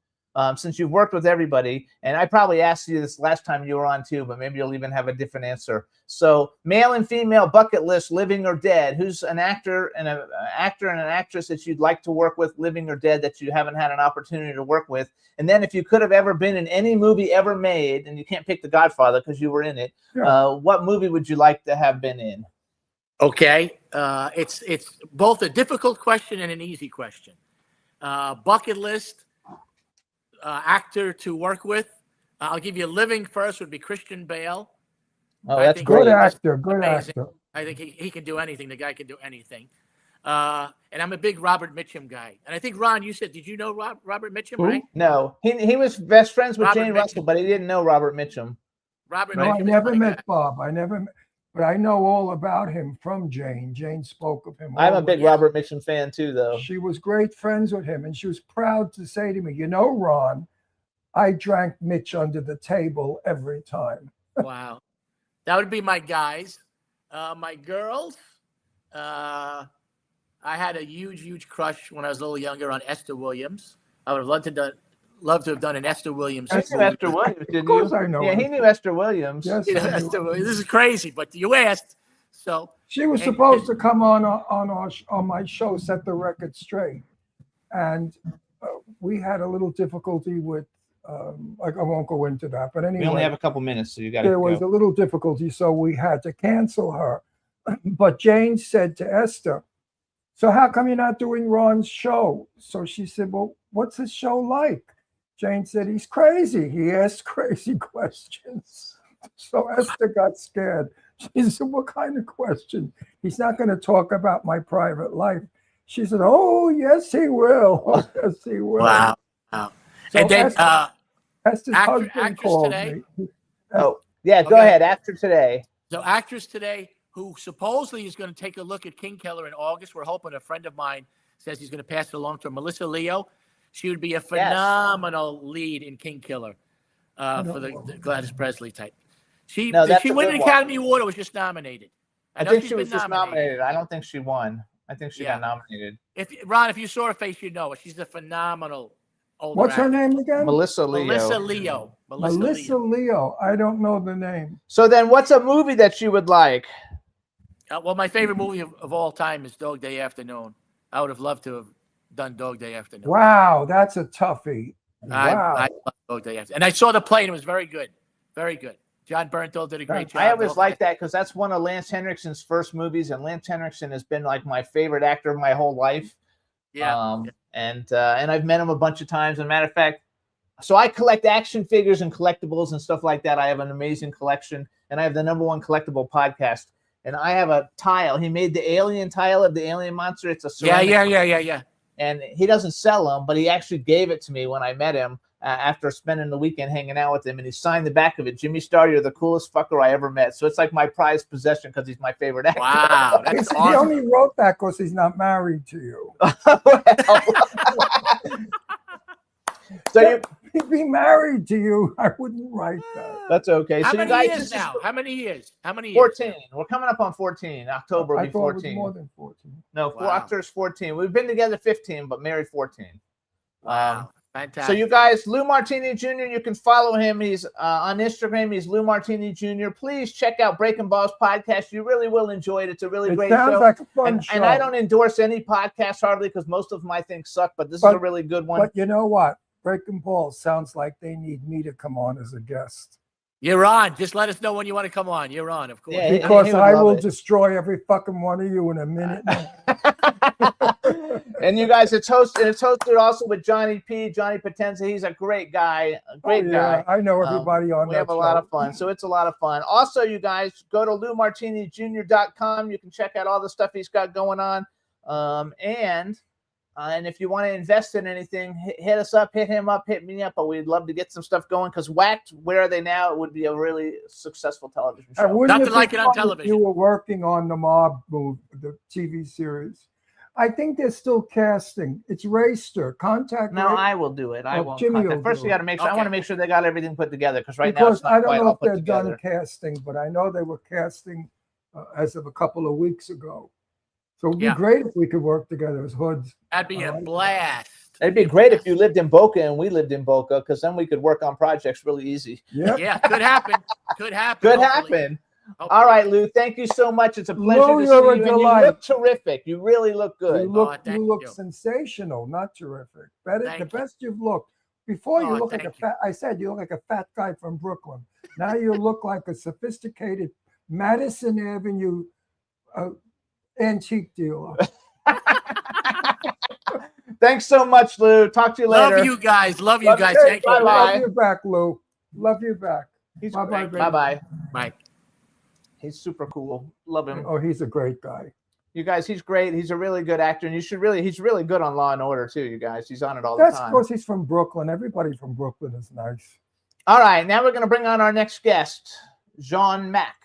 Since you've worked with everybody, and I probably asked you this last time you were on too, but maybe you'll even have a different answer. So, male and female bucket list, living or dead. Who's an actor and an actress that you'd like to work with, living or dead, that you haven't had an opportunity to work with? And then, if you could have ever been in any movie ever made, and you can't pick The Godfather because you were in it, what movie would you like to have been in? Okay, it's both a difficult question and an easy question. Bucket list. Actor to work with. I'll give you living first would be Christian Bale. Oh, that's good actor. Good amazing. actor. I think he can do anything. The guy can do anything. And I'm a big Robert Mitchum guy. And I think, Ron, you said, did you know Robert Mitchum, right? No, he was best friends with Robert Jane Mitchum. Russell, but he didn't know Robert Mitchum. Robert No, Mitchum I is never my met guy. Bob. But I know all about him from Jane. Jane spoke of him. I'm a always. big Robert Mitchum fan too, though. She was great friends with him, and she was proud to say to me, you know, Ron, I drank Mitch under the table every time. Wow. That would be my guys. My girls, I had a huge crush when I was a little younger on Esther Williams. I would have loved to have done an Esther Williams. I knew Esther Williams, didn't Of course you? I know Yeah, her. he knew Esther Williams. Yes, You know, I knew Esther her. Williams. This is crazy, but you asked. So She was supposed to come on my show, Set the Record Straight, and we had a little difficulty with. I won't go into that, but anyway, We only have a couple minutes, so you got to there was go. a little difficulty, so we had to cancel her. But Jane said to Esther, "So how come you're not doing Ron's show?" So she said, "Well, what's his show like?" Jane said, "He's crazy. He asks crazy questions." So Esther got scared. She said, "What kind of question? He's not going to talk about my private life." She said, "Oh, yes, he will. Oh, yes, he will." wow. So And then Esther's husband actress called today? me. Oh, yeah, go Okay. ahead. After today. So actress today who supposedly is going to take a look at King Killer in August. We're hoping. A friend of mine says he's going to pass it along to her. Melissa Leo. She would be a phenomenal lead in King Killer for the Gladys Presley type. She No, did that's she a win good an one. Academy Award or was just nominated? I know think she's she was been just nominated. I don't think she won. I think she got nominated. Ron, if you saw her face, you'd know her. She's a phenomenal older What's her actress. name again? Melissa Leo. Melissa Leo. Melissa Leo. I don't know the name. So then, what's a movie that you would like? Well, my favorite movie of all time is Dog Day Afternoon. I would have loved to have done Dog Day Afternoon. Wow, that's a toughie. I Wow. love Dog Day Afternoon. And I saw the play and it was very good. Very good. John Bernthal did a great job. I always like that because that's one of Lance Henriksen's first movies, and Lance Henriksen has been like my favorite actor of my whole life. Yeah. And I've met him a bunch of times. As a matter of fact, so I collect action figures and collectibles and stuff like that. I have an amazing collection, and I have the #1 collectible podcast. and I have a tile. He made the alien tile of the alien monster. It's a Yeah, ceramic yeah. and he doesn't sell them, but he actually gave it to me when I met him after spending the weekend hanging out with him, and he signed the back of it. Jimmy Star, you're the coolest fucker I ever met. So it's like my prized possession because he's my favorite actor. Wow, that's He awesome. only wrote that because he's not married to you. So you, He'd be married to you. I wouldn't write that. that's okay. How So many you guys, years this is now? How many years? How many years? 14. We're coming up on 14. October will I be thought it was 14. more than 14. No, Wow. October's 14. We've been together 15, but married 14. Wow, fantastic. So you guys, Lou Martini Jr., you can follow him. He's on Instagram. He's Lou Martini Jr. Please check out Breaking Balls podcast. You really will enjoy it. It's a really It great sounds show. like a fun show. And I don't endorse any podcasts hardly because most of them I think suck, but this is a really good one. But you know what? Breaking Balls sounds like they need me to come on as a guest. You're on. Just let us know when you want to come on. You're on, of course. Yeah, Because he would I love will it. destroy every fucking one of you in a minute. And you guys, it's hosted also with Johnny P. Johnny Potenza. He's a great guy. A great guy. I know everybody on We that have a lot show. of fun. So it's a lot of fun. Also, you guys, go to LouMartiniJr.com. You can check out all the stuff he's got going on. And if you want to invest in anything, hit us up, hit him up, hit me up. But we'd love to get some stuff going because Whacked, Where Are They Now? It would be a really successful television show. And wouldn't Nothing be like it on fun if television. You were working on the Mob movie, the TV series. I think they're still casting. It's Rayster. Contact. No, Ray- I will do it. I Well, won't. Jimmy contact. will First, do you it. got to make sure. I Okay. want to make sure they got everything put together because right now because it's not I don't quite know all if put they're together. done casting, but I know they were casting as of a couple of weeks ago. So it'd be Yeah. great if we could work together as hoods. That'd be a All right. blast. It'd be great if you lived in Boca and we lived in Boca because then we could work on projects really easy. Yeah. Yeah, could happen. Could happen. Could hopefully. happen. Hopefully. All right, Lou. Thank you so much. It's a pleasure Lou, to see you're a you. And you delight. look terrific. You really look good. You look, thank you look you. sensational, not terrific. Better, Thank the you. best you've looked. Before you Oh, look like a thank you. fat. I said you look like a fat guy from Brooklyn. Now you look like a sophisticated Madison Avenue antique dealer. Thanks so much, Lou. Talk to you later. Love you guys. Love you Love guys. you. Thank you. Bye-bye. Love you back, Lou. Love you back. Bye-bye, great. baby. Bye bye. Bye. He's super cool. Love him. Oh, he's a great guy. You guys, he's great. He's a really good actor, and he's really good on Law and Order too. You guys, he's on it all That's the time. because he's from Brooklyn. Everybody from Brooklyn is nice. All right, now we're going to bring on our next guest, Jean Mack.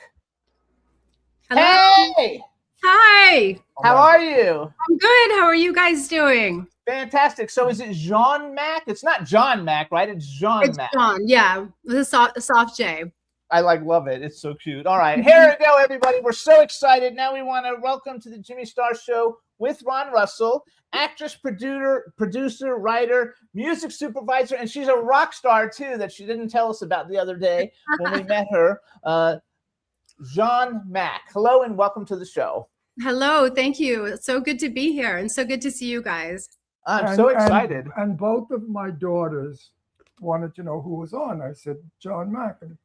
Hello. Hey, Hi. how are you? I'm good. How are you guys doing? Fantastic. So is it Jean Mack? It's not John Mack, right? It's Jean It's Mack. John. Yeah, with a soft J. I love it. It's so cute. All right, here we go, everybody. We're so excited. Now we want to welcome to the Jimmy Star Show with Ron Russell, actress, producer, writer, music supervisor, and she's a rock star too that she didn't tell us about the other day when we met her. Jean Mack. Hello and welcome to the show. Hello. Thank you. It's so good to be here and so good to see you guys. I'm so excited. And both of my daughters wanted to know who was on. I said, John Mack. And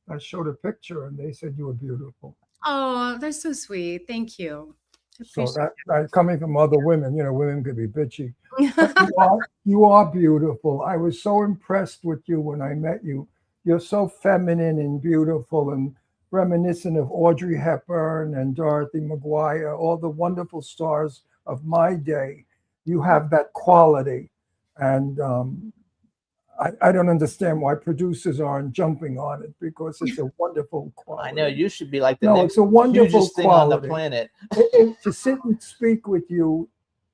I showed a picture and they said you were beautiful. Oh, they're so sweet. Thank you. I So appreciate that coming from other women, women could be bitchy. You are beautiful. I was so impressed with you when I met you. You're so feminine and beautiful and reminiscent of Audrey Hepburn and Dorothy McGuire, all the wonderful stars of my day. You have that quality. And I don't understand why producers aren't jumping on it because it's a wonderful quality. I know you should be like the No, next it's a wonderful hugest thing on the quality. planet. To sit and speak with you,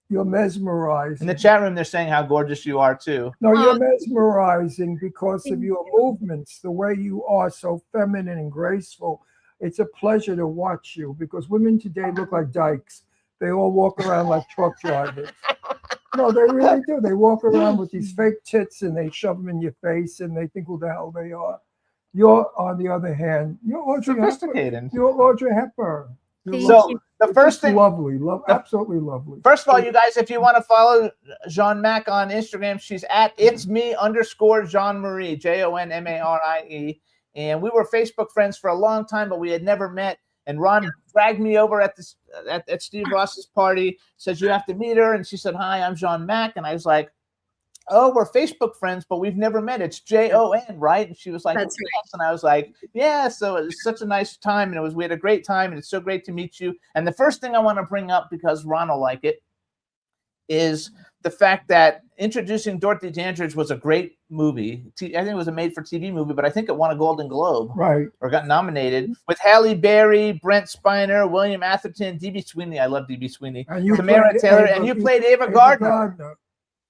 you're mesmerizing. In the chat room, they're saying how gorgeous you are too. No, Oh. you're mesmerizing because of Thank your you. movements, the way you are so feminine and graceful. It's a pleasure to watch you because women today look like dykes. They all walk around like truck drivers. No, they really do. They walk around with these fake tits and they shove them in your face and they think who the hell they are. You're, on the other hand, you're Audrey Hepburn. Sophisticated. You're Audrey Hepburn. You're Thank So you. the first thing, lovely, absolutely lovely. first of all, you guys, if you want to follow Jean Mack on Instagram, she's at it's me _ Jean Marie, JONMARIE. And we were Facebook friends for a long time, but we had never met. And Ron dragged me over at this at Steve Ross's party, says you have to meet her. And she said, hi, I'm Jean Mack. And I was like, oh, we're Facebook friends, but we've never met. It's JON, right? And she was like, That's right. yes. And I was like, yeah. So it was such a nice time, and we had a great time, and it's so great to meet you. And the first thing I want to bring up, because Ron will like it, is the fact that Introducing Dorothy Dandridge was a great movie. I think it was a made-for-TV movie, but I think it won a Golden Globe, Right. or got nominated, with Halle Berry, Brent Spiner, William Atherton, D.B. Sweeney. I love D.B. Sweeney. And you Tamara played Taylor, Ava- and you played Ava Gardner.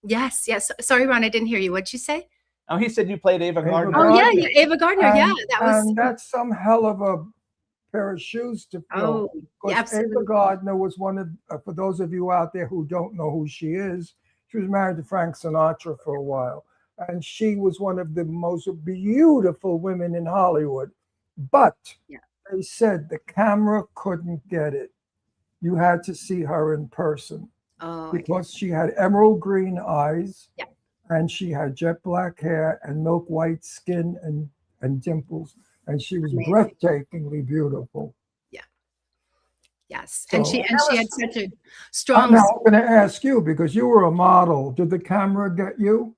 Yes, yes. Sorry, Ron, I didn't hear you. What'd you say? Oh, he said you played Ava Gardner. Oh, yeah, Gardner. yeah. Ava Gardner. Yeah, that was. And that's some hell of a pair of shoes to fill. Oh, Because absolutely. Ava Gardner was one of, for those of you out there who don't know who she is, she was married to Frank Sinatra for a while. And she was one of the most beautiful women in Hollywood. But they said the camera couldn't get it. You had to see her in person. Oh, Because she had emerald green eyes, and she had jet black hair and milk white skin and dimples, and she was Amazing. breathtakingly beautiful. yes. And she So- had such a strong. Now I'm going to ask you, because you were a model. Did the camera get you?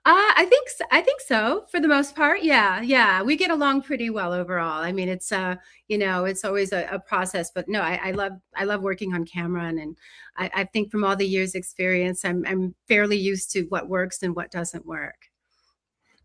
I think so for the most part. Yeah. We get along pretty well overall. I mean, it's it's always a process, but no, I love working on camera, and I think from all the years experience, I'm fairly used to what works and what doesn't work.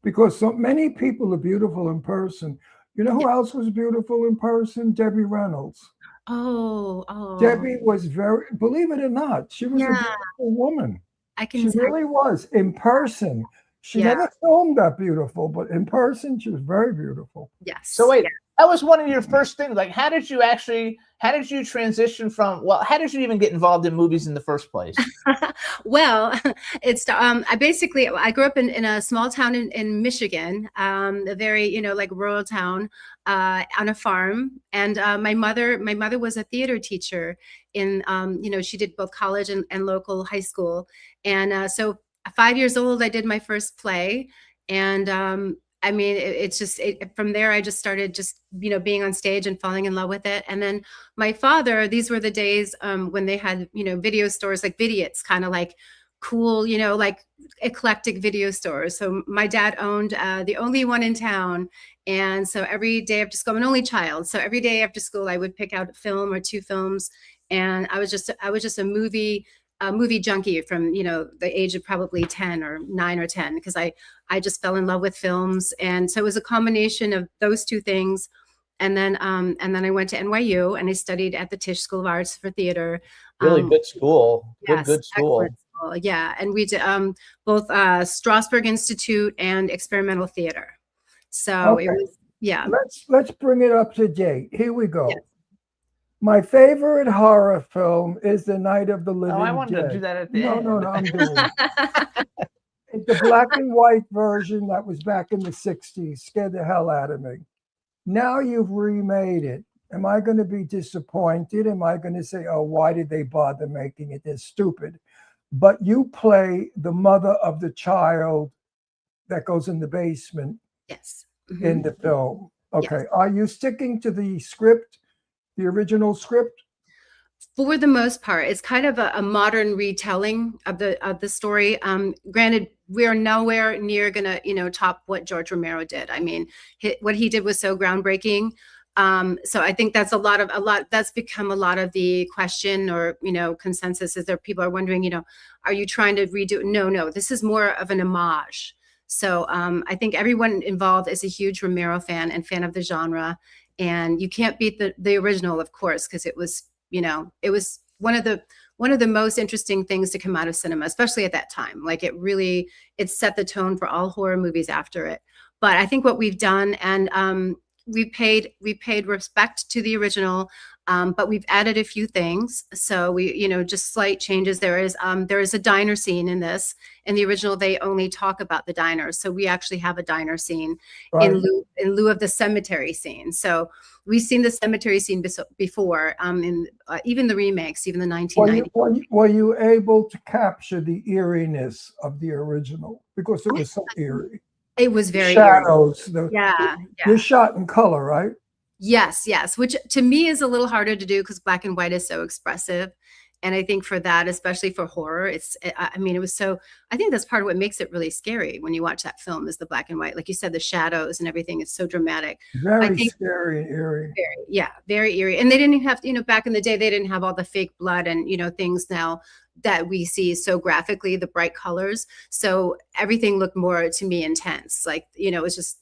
Because so many people are beautiful in person. You know who else was beautiful in person? Debbie Reynolds. Oh. Debbie was very, believe it or not, she was a Yeah. beautiful woman. I can. She really was in person. She Yeah. never filmed that beautiful, but in person, she was very beautiful. Yes. So wait, that was one of your first things. Like, how did you transition from, how did you even get involved in movies in the first place? Well, it's I grew up in a small town in Michigan, a very like rural town on a farm, and my mother was a theater teacher in she did both college and local high school, and so 5 years old I did my first play, and I mean, it's just from there, I just started being on stage and falling in love with it. And then my father, these were the days when they had, video stores like Vidiots, kind of like cool, like eclectic video stores. So my dad owned the only one in town. And so every day after school, I'm an only child. So every day after school, I would pick out a film or two films. And I was just a movie junkie from the age of probably 10 or 9 or 10, because I just fell in love with films. And so it was a combination of those two things. And then I went to NYU and I studied at the Tisch School of Arts for theater. Really good school. Yes, Good school. excellent school. Yeah, and we did both Strasberg Institute and experimental theater. So Okay. it was Let's bring it up to date. Here we go. Yes. My favorite horror film is The Night of the Living Oh, I wanted Dead. to do that at the No, end. no, I'm doing it. It's the black and white version that was back in the 60s. Scared the hell out of me. Now you've remade it. Am I going to be disappointed? Am I going to say, oh, why did they bother making it? They're stupid. But you play the mother of the child that goes in the basement Yes. in the film. Okay. Yes. Are you sticking to the script, the original script? For the most part, it's kind of a modern retelling of the story. Granted, we are nowhere near gonna top what George Romero did. I mean, what he did was so groundbreaking. So I think that's a lot that's become a lot of the question or consensus is there. People are wondering, are you trying to redo? No, this is more of an homage. So I think everyone involved is a huge Romero fan and fan of the genre, and you can't beat the original, of course, because it was one of the most interesting things to come out of cinema, especially at that time. Like it set the tone for all horror movies after it. But I think what we've done, and we paid respect to the original, but we've added a few things. So we, just slight changes. There is a diner scene in this. In the original, they only talk about the diner. So we actually have a diner scene Right. in lieu of the cemetery scene. So we've seen the cemetery scene before, in even the remakes, even the 1990s. Were you able to capture the eeriness of the original? Because it was so eerie. It was very eerie. Shadows. Yeah. You're shot in color, right? Yes, which to me is a little harder to do because black and white is so expressive. And I think for that, especially for horror, I mean, it was so, I think that's part of what makes it really scary when you watch that film is the black and white. Like you said, the shadows and everything is so dramatic. I Very think scary and eerie. very eerie. And they didn't have, back in the day, they didn't have all the fake blood and, things now that we see so graphically, the bright colors. So everything looked more to me intense. Like, it was just,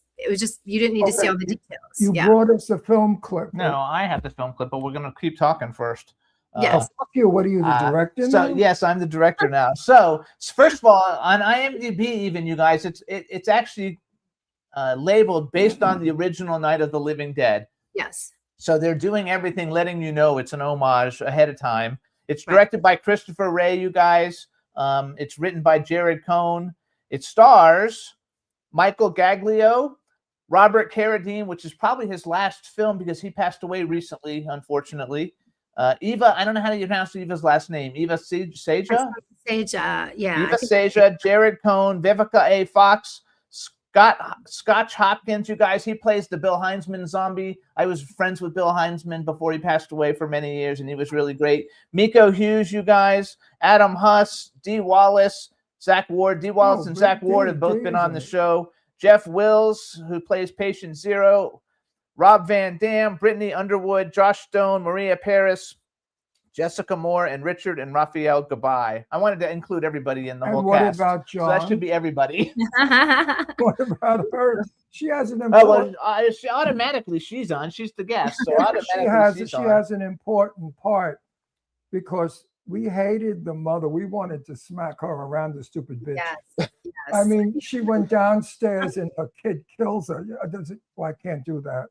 you didn't need to see all the details. You brought us a film clip. No, I have the film clip, but we're going to keep talking first. Yes. Fuck you. What are you, the director So now? yes, I'm the director now. So first of all, on IMDb, even you guys, it's actually labeled based on the original Night of the Living Dead. Yes. So they're doing everything, letting you know it's an homage ahead of time. It's directed by Christopher Ray, you guys. It's written by Jared Cohn. It stars Michael Gaglio, Robert Carradine, which is probably his last film because he passed away recently, unfortunately. Eva, I don't know how to pronounce Eva's last name. Eva Seja? Seja, yeah. Eva Seja, Jared Cohn, Vivica A. Fox, Scotch Hopkins, you guys. He plays the Bill Heinzman zombie. I was friends with Bill Heinzman before he passed away for many years, and he was really great. Miko Hughes, you guys. Adam Huss, Dee Wallace, Zach Ward. Dee Wallace and Zach Ward have both been on the show. Jeff Wills, who plays Patient Zero. Rob Van Dam, Brittany Underwood, Josh Stone, Maria Paris, Jessica Moore, and Richard and Raphael Gabai. I wanted to include everybody in the whole cast. What about John? So that should be everybody. What about her? She has an Oh, important. well, automatically she's on. She's the guest, so automatically she has an important part because we hated the mother. We wanted to smack her around, the stupid bitch. Yes. I mean, she went downstairs and her kid kills her. Well, I can't do that.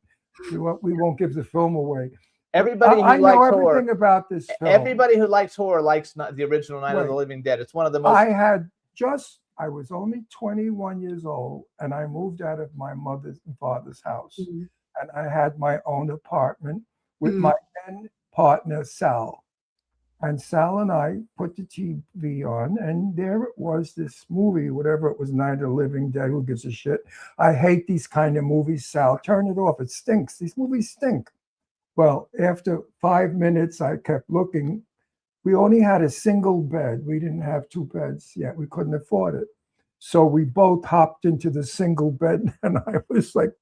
We won't give the film away. Everybody who I likes know horror, everything about this film. everybody who likes horror likes the original Night of the Living Dead. It's one of the most. I was only 21 years old and I moved out of my mother's and father's house. Mm-hmm. And I had my own apartment with my then partner, Sal. And Sal and I put the TV on, and there it was, this movie, whatever it was, Night of the Living Dead. Who gives a shit? I hate these kind of movies, Sal. Turn it off. It stinks. These movies stink. Well, after 5 minutes, I kept looking. We only had a single bed. We didn't have two beds yet. We couldn't afford it. So we both hopped into the single bed, and I was like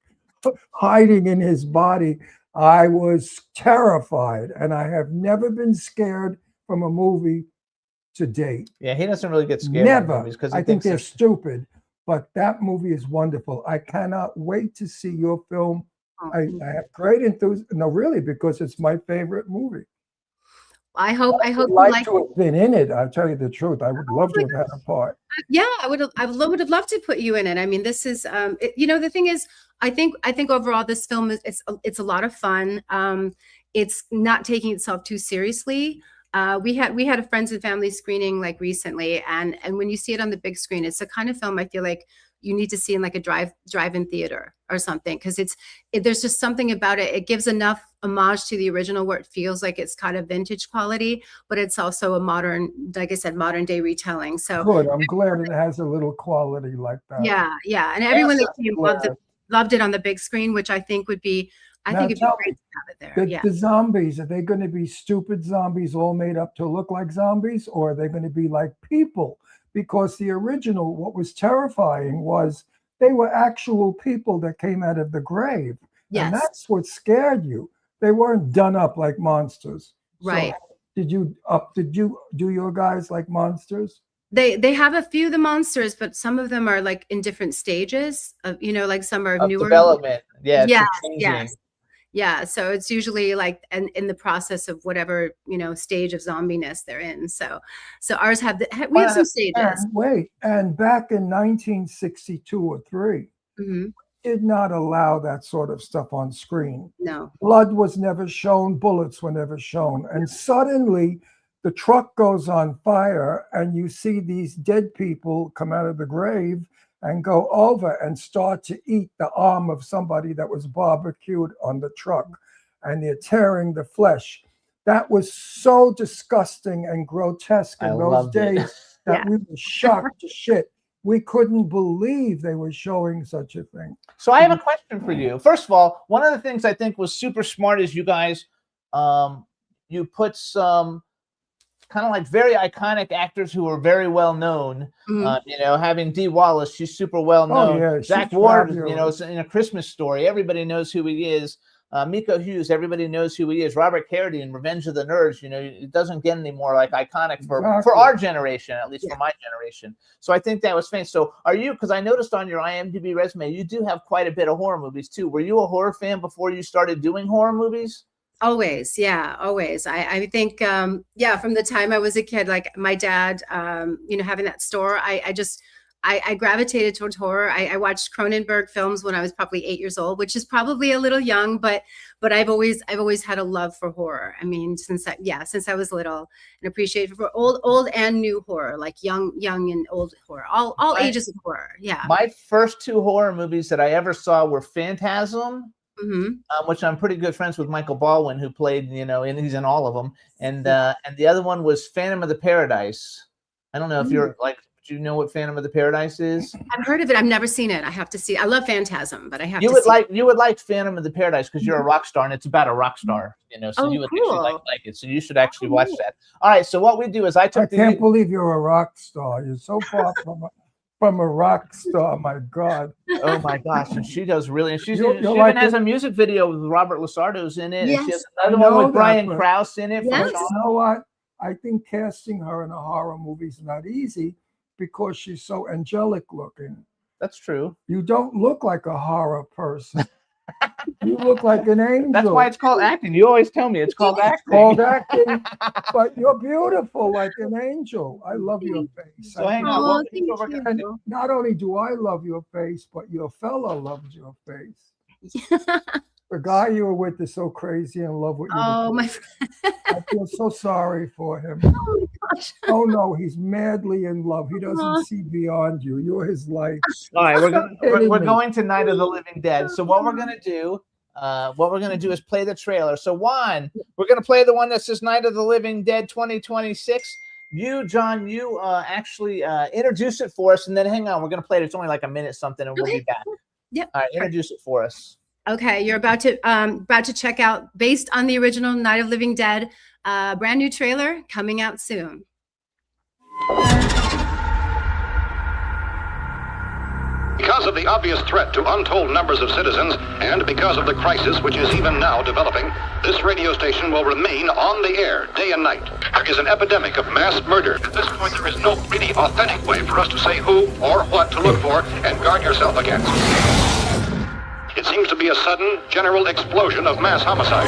hiding in his body. I was terrified, and I have never been scared from a movie to date. Yeah, he doesn't really get scared. Never. Because I think they're stupid, but that movie is wonderful. I cannot wait to see your film. I have great enthusiasm. No, really, because it's my favorite movie. I hope you like like to have been in it. I'll tell you the truth. I would love to have had a part. Yeah, I would have loved to put you in it. I mean, this is the thing is, I think overall this film is it's a lot of fun. It's not taking itself too seriously. We had a friends and family screening like recently, and when you see it on the big screen, it's the kind of film I feel like you need to see in like a drive-in theater or something, because there's just something about it. It gives enough homage to the original where it feels like it's kind of vintage quality, but it's also a modern, like I said, modern day retelling. So Good. I'm glad it has a little quality like that. yeah, and everyone that came loved it on the big screen, which I think would be. I think it'd be great to have it there. The zombies, are they going to be stupid zombies all made up to look like zombies, or are they going to be like people? Because the original, what was terrifying was they were actual people that came out of the grave. Yes. And that's what scared you. They weren't done up like monsters. Right. So did you do your guys like monsters? They have a few of the monsters, but some of them are like in different stages of, like some are of newer development. Yeah. So it's usually like in the process of whatever, stage of zombiness they're in. So ours have we have some stages. And back in 1962 or 3, did not allow that sort of stuff on screen. No. Blood was never shown, bullets were never shown. And suddenly the truck goes on fire and you see these dead people come out of the grave and go over and start to eat the arm of somebody that was barbecued on the truck. And they're tearing the flesh. That was so disgusting and grotesque in those days that we were shocked to shit. We couldn't believe they were showing such a thing. So I have a question for you. First of all, one of the things I think was super smart is you guys, you put some kind of like very iconic actors who are very well known. You know, having Dee Wallace, she's super well known. yeah, she's Zach Ward, fabulous. you know, it's in A Christmas Story, everybody knows who he is. Miko Hughes, everybody knows who he is. Robert Carradine, Revenge of the Nerds, you know, it doesn't get any more like iconic for our generation, at least for my generation. So I think that was famous. So are you, because I noticed on your IMDb resume, you do have quite a bit of horror movies too. Were you a horror fan before you started doing horror movies? Always. Yeah, always. I think, yeah, from the time I was a kid, like my dad, you know, having that store, I gravitated towards horror. I watched Cronenberg films when I was probably 8 years old, which is probably a little young, but I've always had a love for horror. I mean, since I was little, and appreciated for old and new horror, like young and old horror, all ages of horror. Yeah. My first two horror movies that I ever saw were Phantasm, which I'm pretty good friends with Michael Baldwin, who played, you know, and he's in all of them. And the other one was Phantom of the Paradise. I don't know if you're like, do you know what Phantom of the Paradise is? I've heard of it. I've never seen it. I have to see. I love Phantasm, but I have you to would see like you would like Phantom of the Paradise because you're a rock star and it's about a rock star, you know. So you would actually like it. So you should actually watch that. All right. So what we do is I can't believe you're a rock star. You're so far from a rock star. My God. Oh my gosh. And she does really. And she even has a music video with Robert Lasardo's in it. Yes. And she has another one with Brian Krause in it. Yes. You know what? I think casting her in a horror movie is not easy because she's so angelic looking. That's true. You don't look like a horror person. You look like an angel. That's why it's called acting. You always tell me it's called acting. It's called acting, but you're beautiful like an angel. I love your face. So hang on. And not only do I love your face, but your fella loves your face. The guy you were with is so crazy in love with you. Oh, my I feel so sorry for him. Oh my gosh. Oh no, he's madly in love. He doesn't see beyond you. You're his light. All right, we're going to Night of the Living Dead. So what we're gonna do is play the trailer. So Juan, we're gonna play the one that says Night of the Living Dead 2026. You, John, actually introduce it for us, and then hang on, we're gonna play it. It's only like a minute something, and we'll be back. Yep. All right, introduce it for us. Okay, you're about to check out, based on the original Night of Living Dead, brand new trailer coming out soon. Because of the obvious threat to untold numbers of citizens, and because of the crisis which is even now developing, this radio station will remain on the air day and night. There is an epidemic of mass murder. At this point, there is no really authentic way for us to say who or what to look for and guard yourself against. It seems to be a sudden, general explosion of mass homicide.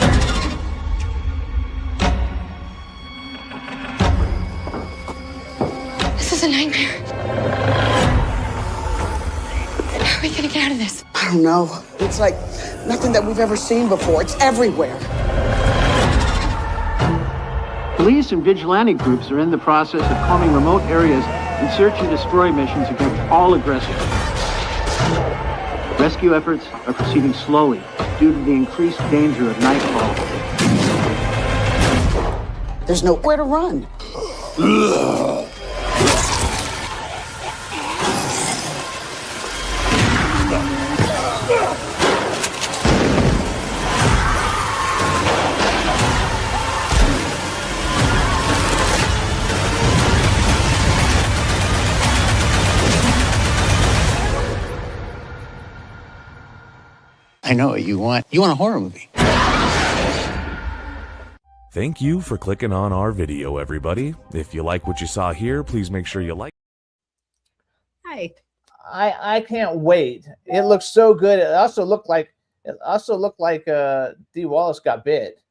This is a nightmare. How are we gonna get out of this? I don't know. It's like nothing that we've ever seen before. It's everywhere. Police and vigilante groups are in the process of combing remote areas in search and destroy missions against all aggressors. Rescue efforts are proceeding slowly due to the increased danger of nightfall. There's nowhere to run. I know what you want. You want a horror movie. Thank you for clicking on our video, everybody. If you like what you saw here, please make sure you like. Hi. I can't wait. It looks so good. It also looked like Dee Wallace got bit.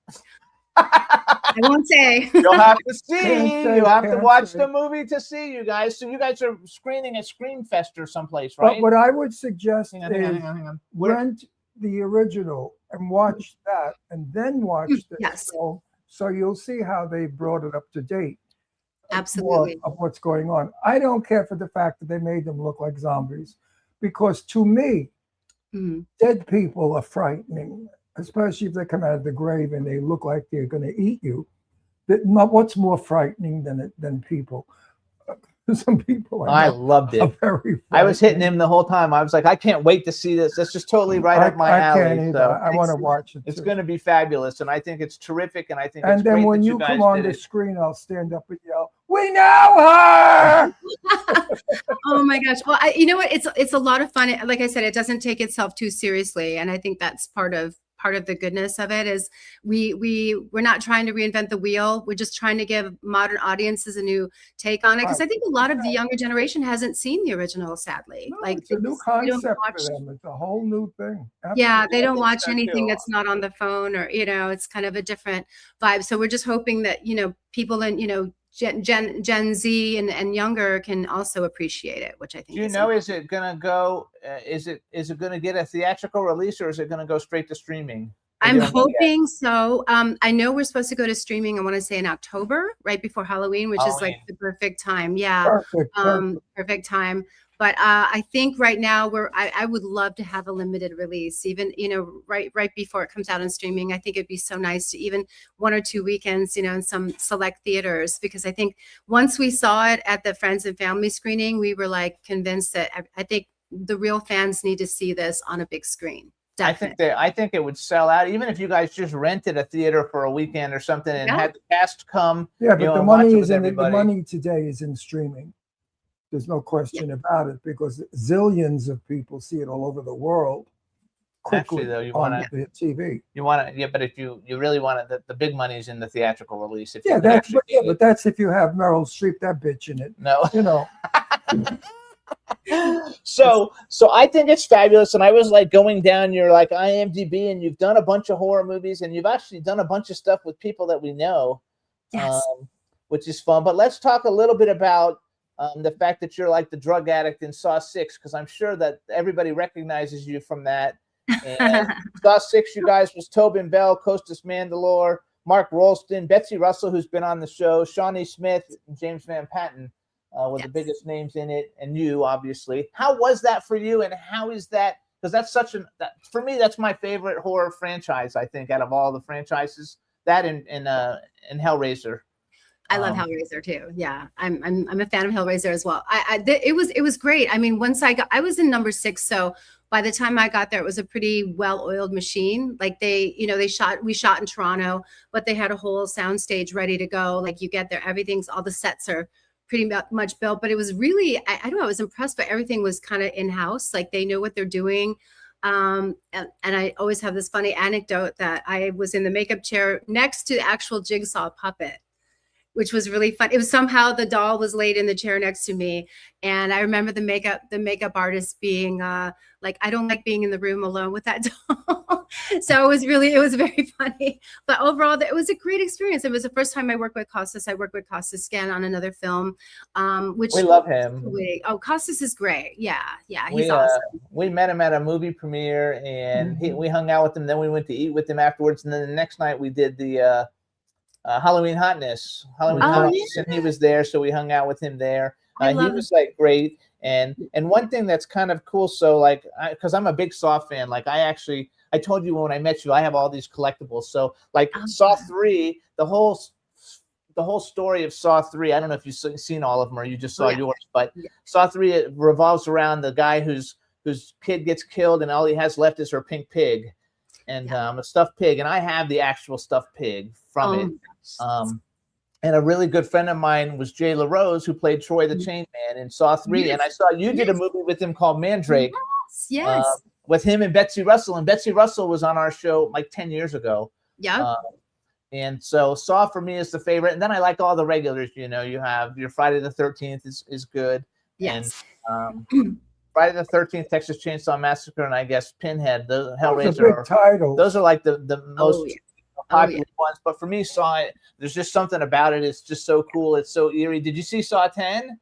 I won't say. You'll have to see. You'll have to watch the movie to see, you guys. So you guys are screening at Screamfest or someplace, right? But what I would suggest hang on. Rent the original and watch that, and then watch this film, so you'll see how they brought it up to date. Absolutely. Of what's going on. I don't care for the fact that they made them look like zombies, because to me, dead people are frightening, especially if they come out of the grave and they look like they're going to eat you. What's more frightening than people? Some people I know loved it. are very I was funny. hitting him the whole time. I was like, I can't wait to see this. That's just totally right up my I alley. can't either. So I want to watch it. it's too. going to be fabulous, and I think it's terrific, and I think And it's then great when that you guys come on did the it. screen, I'll stand up and yell, "We know her!" Oh my gosh. Well, you know what? It's a lot of fun. Like I said, it doesn't take itself too seriously, and I think that's part of the goodness of it is we're not trying to reinvent the wheel. We're just trying to give modern audiences a new take on it, because I think a lot of the younger generation hasn't seen the original, sadly. No, Like it's a new they don't concept watch- for them. It's a whole new thing. Yeah, Absolutely. they don't watch so, anything too. that's not on the phone, or it's kind of a different vibe. So we're just hoping that people in Gen Z and younger can also appreciate it, which I think. Do you know, is it going to go? Is it going to get a theatrical release, or is it going to go straight to streaming? Or I'm you don't know yet? hoping so. I know we're supposed to go to streaming, I want to say in October, right before Halloween, which is like Halloween. the perfect time. Yeah. Perfect. Perfect time. But I think right now I would love to have a limited release, even, right before it comes out on streaming. I think it'd be so nice to even 1 or 2 weekends, in some select theaters, because I think once we saw it at the friends and family screening, we were like convinced that I think the real fans need to see this on a big screen. I think it would sell out, even if you guys just rented a theater for a weekend or something and Yeah. had the cast come. Yeah, but the and watch it money with is in the everybody. money today is in streaming. There's no question about it, because zillions of people see it all over the world quickly Actually, though, you on wanna- the TV. You want to, yeah, but if you really want it, the big money's in the theatrical release. If you Yeah, can that's actually get it. but that's if you have Meryl Streep, that bitch in it. No. You know, So I think it's fabulous, and I was like going down your like IMDb, and you've done a bunch of horror movies, and you've actually done a bunch of stuff with people that we know, Yes. which is fun. But let's talk a little bit about the fact that you're like the drug addict in Saw 6, because I'm sure that everybody recognizes you from that. And Saw 6, you guys, was Tobin Bell, Costas Mandylor, Mark Rolston, Betsy Russell, who's been on the show, Shawnee Smith, and James Van Patten. Were the biggest names in it, and you, obviously. How was that for you, and how is that? Because that's for me, that's my favorite horror franchise, I think, out of all the franchises. That and Hellraiser. I love Hellraiser too. Yeah, I'm a fan of Hellraiser as well. It was great. I mean, once I was in number 6, so by the time I got there, it was a pretty well-oiled machine. Like we shot in Toronto, but they had a whole sound stage ready to go. Like you get there, all the sets are pretty much built, but it was really, I don't know, I was impressed, but everything was kind of in-house. Like they know what they're doing. And I always have this funny anecdote that I was in the makeup chair next to the actual Jigsaw puppet, which was really fun. It was somehow the doll was laid in the chair next to me. And I remember the makeup artist being like, I don't like being in the room alone with that doll. So it was very funny. But overall, it was a great experience. It was the first time I worked with Costas. I worked with Costas again on another film, which We love him. Oh, Costas is great. Yeah, he's awesome. We met him at a movie premiere, and we hung out with him. Then we went to eat with him afterwards, and then the next night we did the Halloween Hotness. And he was there, so we hung out with him there. He was like great, and one thing that's kind of cool. So like, because I'm a big Saw fan, like I told you when I met you, I have all these collectibles. So like Saw 3, the whole story of Saw 3. I don't know if you've seen all of them or you just saw yours, but Saw 3, it revolves around the guy whose kid gets killed, and all he has left is her pink pig, and a stuffed pig. And I have the actual stuffed pig from it. And a really good friend of mine was Jay LaRose, who played Troy the Chain Man in Saw 3. Yes. And I saw you did a movie with him called Mandrake. Yes. With him and Betsy Russell. And Betsy Russell was on our show like 10 years ago. Yeah. And so Saw for me is the favorite. And then I like all the regulars. You have your Friday the 13th is good. Yes. And Friday the 13th, Texas Chainsaw Massacre, and I guess Pinhead, the Hellraiser. Those are big titles. Those are like the most popular yeah. ones. But for me, Saw, there's just something about it. It's just so cool. It's so eerie. Did you see Saw 10?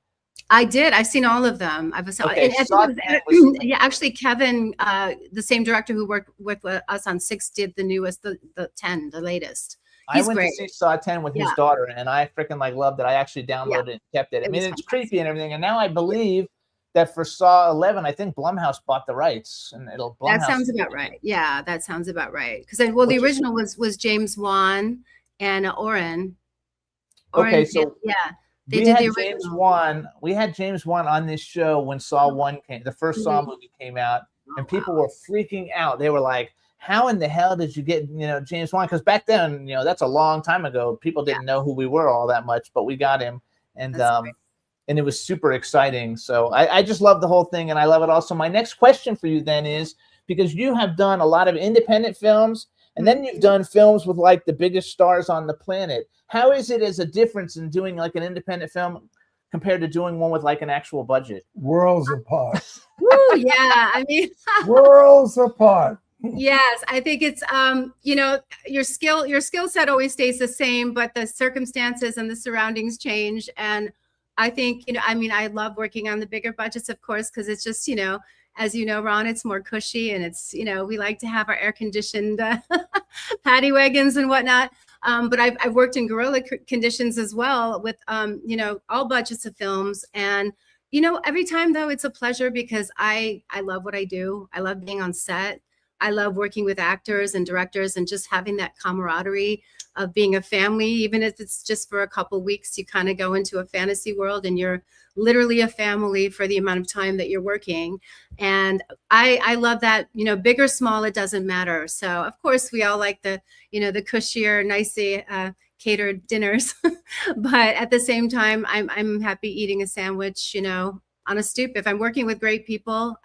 I did. I've seen all of them. Okay, and Saw 10 was- yeah, actually, Kevin, the same director who worked with us on 6, did the newest, the 10, the latest. I He's went great. to see Saw 10 with his daughter, and I freaking loved it. I actually downloaded it and kept it. I It mean, was it's creepy and everything. And now I believe that for Saw 11, I think Blumhouse bought the rights, and it'll. That Blumhouse sounds about right. Yeah, that sounds about right. Because the original was James Wan and Oren. Okay, so yeah. They we did had the James original. Wan. We had James Wan on this show when Saw 1 came, the first Saw movie came out, and people were freaking out. They were like, how in the hell did you get, James Wan? Because back then, that's a long time ago. People didn't know who we were all that much, but we got him. And and it was super exciting. So I just love the whole thing, and I love it also. My next question for you then is, because you have done a lot of independent films, and then you've done films with like the biggest stars on the planet. How is it as a difference in doing like an independent film compared to doing one with like an actual budget? Worlds apart. Woo, yeah, I mean, Worlds apart. yes, I think it's your skill set always stays the same, but the circumstances and the surroundings change. And I think, I love working on the bigger budgets, of course, because it's just, as you know, Ron, it's more cushy, and it's, we like to have our air conditioned paddy wagons and whatnot. But I've worked in guerrilla conditions as well with, all budgets of films. And, every time though, it's a pleasure because I love what I do. I love being on set. I love working with actors and directors and just having that camaraderie of being a family. Even if it's just for a couple weeks, you kind of go into a fantasy world and you're literally a family for the amount of time that you're working. And I love that, big or small, it doesn't matter. So of course we all like the, the cushier, nicely catered dinners, but at the same time, I'm happy eating a sandwich, on a stoop. If I'm working with great people,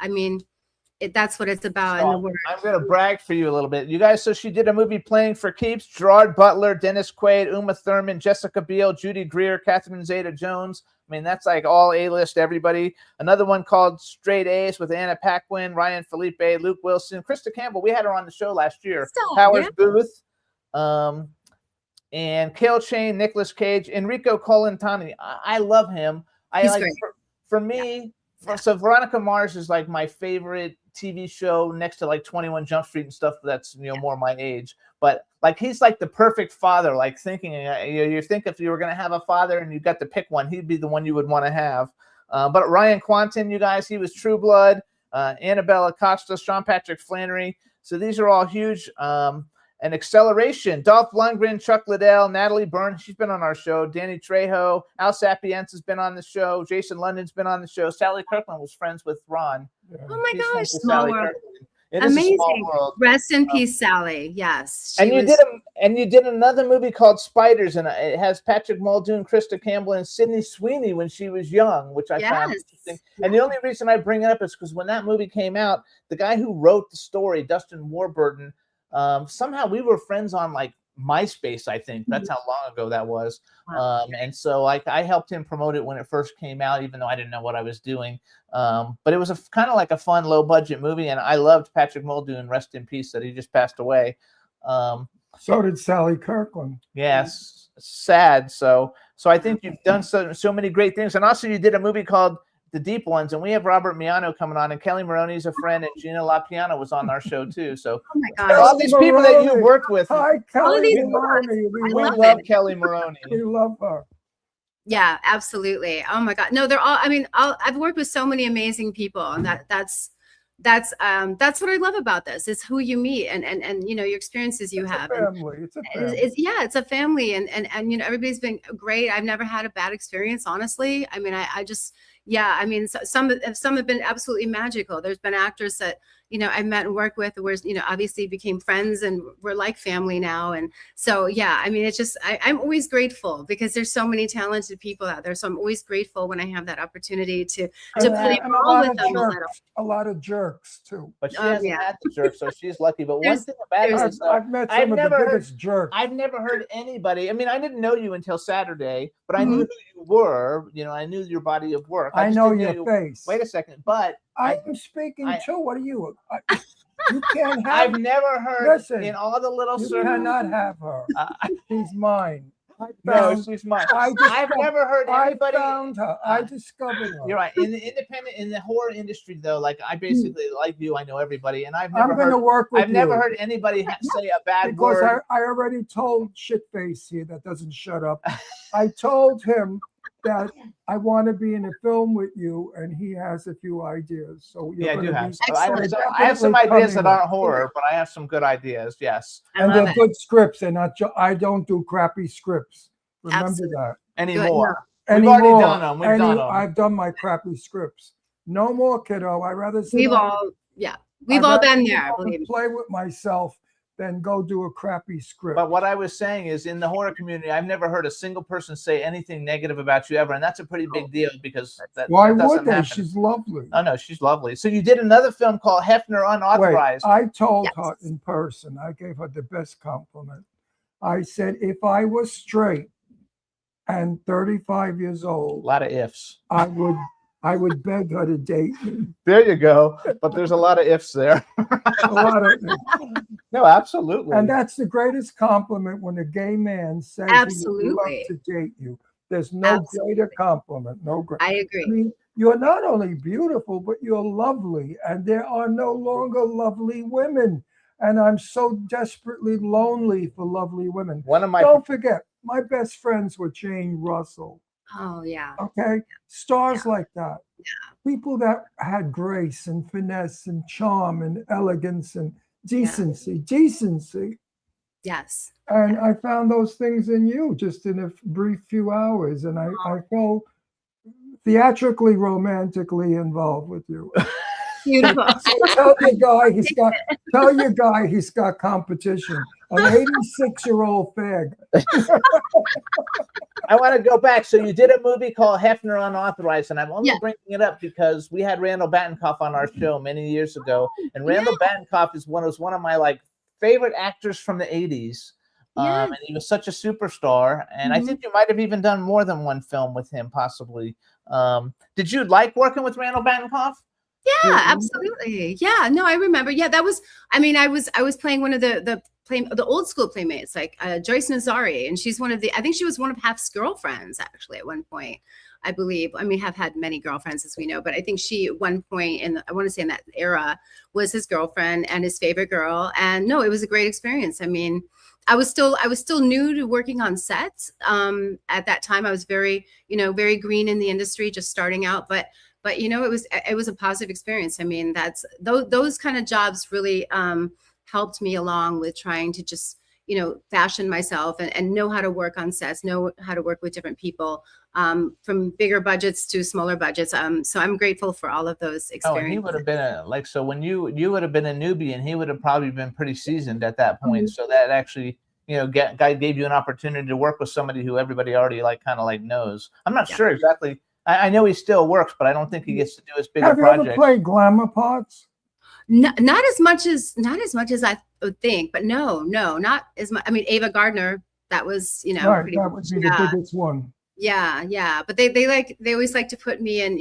that's what it's about in the work. I'm going to brag for you a little bit. You guys, so she did a movie Playing for Keeps. Gerard Butler, Dennis Quaid, Uma Thurman, Jessica Biel, Judy Greer, Catherine Zeta-Jones. I mean, that's like all A-list, everybody. Another one called Straight A's with Anna Paquin, Ryan Felipe, Luke Wilson, Krista Campbell. We had her on the show last year. Powers Booth, and Cale Chain, Nicolas Cage, Enrico Colantani. I love him. He's great. For me, so Veronica Mars is like my favorite TV show next to like 21 Jump Street and stuff that's more my age. But like he's like the perfect father. Like thinking you think if you were gonna have a father and you got to pick one, he'd be the one you would want to have. But Ryan Quanten, you guys, he was True Blood. Annabelle Acosta, Sean Patrick Flannery. So these are all huge. And Acceleration, Dolph Lundgren, Chuck Liddell, Natalie Byrne, she's been on our show, Danny Trejo, Al Sapienza has been on the show, Jason London's been on the show, Sally Kirkland was friends with Ron. Oh my She's gosh, friends with small Sally world. Kirkland. It is a Amazing. small world. Rest in peace, Sally. Yes. And you did another movie called Spiders, and it has Patrick Muldoon, Krista Campbell, and Sydney Sweeney when she was young, which I found interesting. And the only reason I bring it up is because when that movie came out, the guy who wrote the story, Dustin Warburton, somehow we were friends on like MySpace, I think. That's how long ago that was. And so like I helped him promote it when it first came out, even though I didn't know what I was doing. But it was kind of like a fun, low budget movie. And I loved Patrick Muldoon, rest in peace, that he just passed away. So did Sally Kirkland. Yes. Sad. So I think you've done so many great things. And also you did a movie called The Deep Ones, and we have Robert Miano coming on, and Kelly Maroney's a friend, and Gina LaPiano was on our show too. So oh my gosh. all these people that you worked with. Hi, Kelly Maroney. We love Kelly Maroney. We love her. Yeah, absolutely. Oh my God. No, they're all, I've worked with so many amazing people, and that's what I love about this is who you meet and your experiences you have. It's a family. It's a family, and everybody's been great. I've never had a bad experience, honestly. I mean, some have been absolutely magical. There's been actors that I met and worked with, where obviously became friends and we're like family now. And so it's just I'm always grateful because there's so many talented people out there. So I'm always grateful when I have that opportunity to play a role with them a little. A lot of jerks too. But she hasn't had the jerk, so she's lucky. But one thing about it is, I've met some of the biggest jerks. I've never heard anybody. I mean, I didn't know you until Saturday, but I knew who you were. I knew your body of work. I know your face. Wait a second, but I'm speaking too. What are you? You can't have. I've never heard. Listen, in all the little you circles. cannot have her. She's mine. No, she's mine. I've never heard anybody. I found her. I discovered her. You're right. In the horror industry, though, like I basically, like you, I know everybody, and I've never heard anybody say a bad word. Because I already told Shitface here that doesn't shut up. I told him that I want to be in a film with you, and he has a few ideas. So I do have. I have some ideas that aren't horror, but I have some good ideas. Yes, and they're good scripts. And I don't do crappy scripts. Remember that anymore. We've already done them. We've done them. I've done my crappy scripts. No more, kiddo. I rather sit We've on- all, yeah, we've I'd all rather been sit there. down Believe and me. play with myself than go do a crappy script. But what I was saying is, in the horror community, I've never heard a single person say anything negative about you ever, and that's a pretty big deal because Why that would doesn't they? happen. She's lovely. Oh no, she's lovely. So you did another film called Hefner Wait, Unauthorized. I told her in person, I gave her the best compliment. I said, if I was straight and 35 years A old, lot of ifs. I would beg her to date me. There you go. But there's a lot of ifs there. A lot of, No, absolutely. and that's the greatest compliment when a gay man says he would Absolutely. love to date you. There's no greater compliment. No great. I agree. I mean, you're not only beautiful, but you're lovely, and there are no longer lovely women. And I'm so desperately lonely for lovely women. One of my Don't forget, my best friends were Jane Russell. Oh yeah. Okay, stars like that. People that had grace and finesse and charm and elegance and decency. Yes. And I found those things in you just in a brief few hours, and I felt theatrically, romantically involved with you. Beautiful. So tell your guy he's got competition. An 86-year-old fag. I want to go back. So you did a movie called Hefner Unauthorized, and I'm only bringing it up because we had Randall Batinkoff on our show many years ago, and Randall Batinkoff was one of my favorite actors from the 80s. And he was such a superstar, and I think you might have even done more than one film with him, possibly. Did you like working with Randall Batinkoff? Yeah, absolutely. Yeah, no, I remember. Yeah, that was. I mean, I was playing one of the old school playmates, like Joyce Nazari, and she's one of the. I think she was one of Hef's girlfriends actually at one point. I believe. I mean, have had many girlfriends as we know, but I think she at one point I want to say in that era was his girlfriend and his favorite girl. And no, it was a great experience. I mean, I was still new to working on sets. At that time, I was very green in the industry, just starting out, but it was a positive experience. I mean, that's those kind of jobs really helped me along with trying to just fashion myself and know how to work on sets, know how to work with different people, from bigger budgets to smaller budgets. So I'm grateful for all of those experiences. Oh, and he would have been so when you would have been a newbie, and he would have probably been pretty seasoned at that point. So that actually gave you an opportunity to work with somebody who everybody already knows. I'm not sure exactly. I know he still works, but I don't think he gets to do as big a project. Have you ever played glamour parts? Not as much as I would think, but no, not as much. I mean, Ava Gardner, that was Right, pretty, that would be the biggest one. Yeah. But they always like to put me in,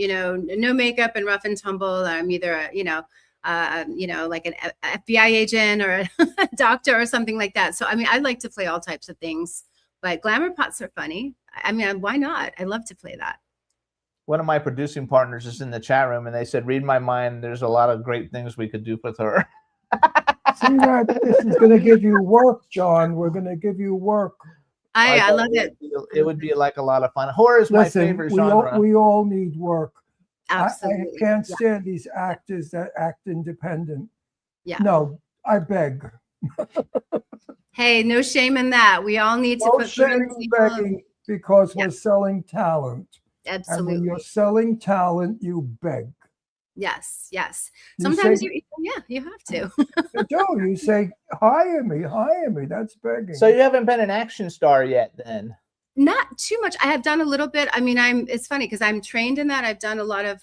no makeup and rough and tumble. I'm either like an FBI agent or a doctor or something like that. So I mean, I like to play all types of things, but glamour pots are funny. I mean, why not? I love to play that. One of my producing partners is in the chat room, and they said, "Read my mind. There's a lot of great things we could do with her." See that this is going to give you work, John. We're going to give you work. I love it. It would be like a lot of fun. Horror is my favorite genre. We all need work. Absolutely. I can't stand these actors that act independent. Yeah. No, I beg. Hey, no shame in that. We all need to No put shame certain in people- begging because we're selling talent. Absolutely. And when you're selling talent, you beg. Yes. You Sometimes say- you have to. You do. You say, hire me. That's begging. So you haven't been an action star yet, then? Not too much. I have done a little bit. I mean, it's funny because I'm trained in that. I've done a lot of,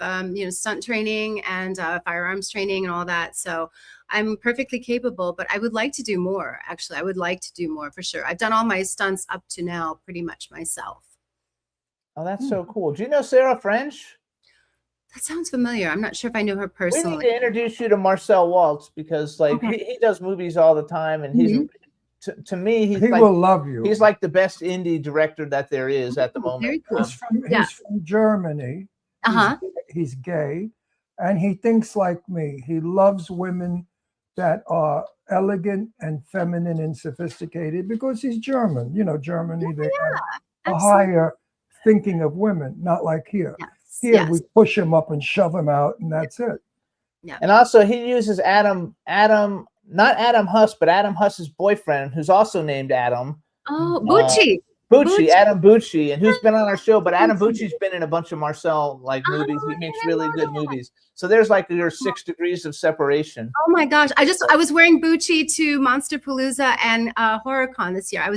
stunt training and firearms training and all that. So I'm perfectly capable, but I would like to do more. Actually, I would like to do more for sure. I've done all my stunts up to now pretty much myself. Oh, that's so cool. Do you know Sarah French? That sounds familiar. I'm not sure if I know her We personally. need to introduce you to Marcel Waltz because, he does movies all the time, and he's to me, he will love you. He's like the best indie director that there is at the moment. Very cool. He's from Germany. Uh-huh. He's gay, and he thinks like me. He loves women that are elegant and feminine and sophisticated because he's German. Germany, they have a higher thinking of women, not like here. Here we push him up and shove him out, and that's it. Yeah. And also he uses not Adam Huss, but Adam Huss's boyfriend, who's also named Adam. Oh, Bucci. Bucci, Adam Bucci, and who's been on our show, but Adam Bucci's been in a bunch of Marcel movies. He makes really good movies. So there's like your 6 degrees of separation. Oh my gosh! I was wearing Bucci to Monsterpalooza and HorrorCon this year. I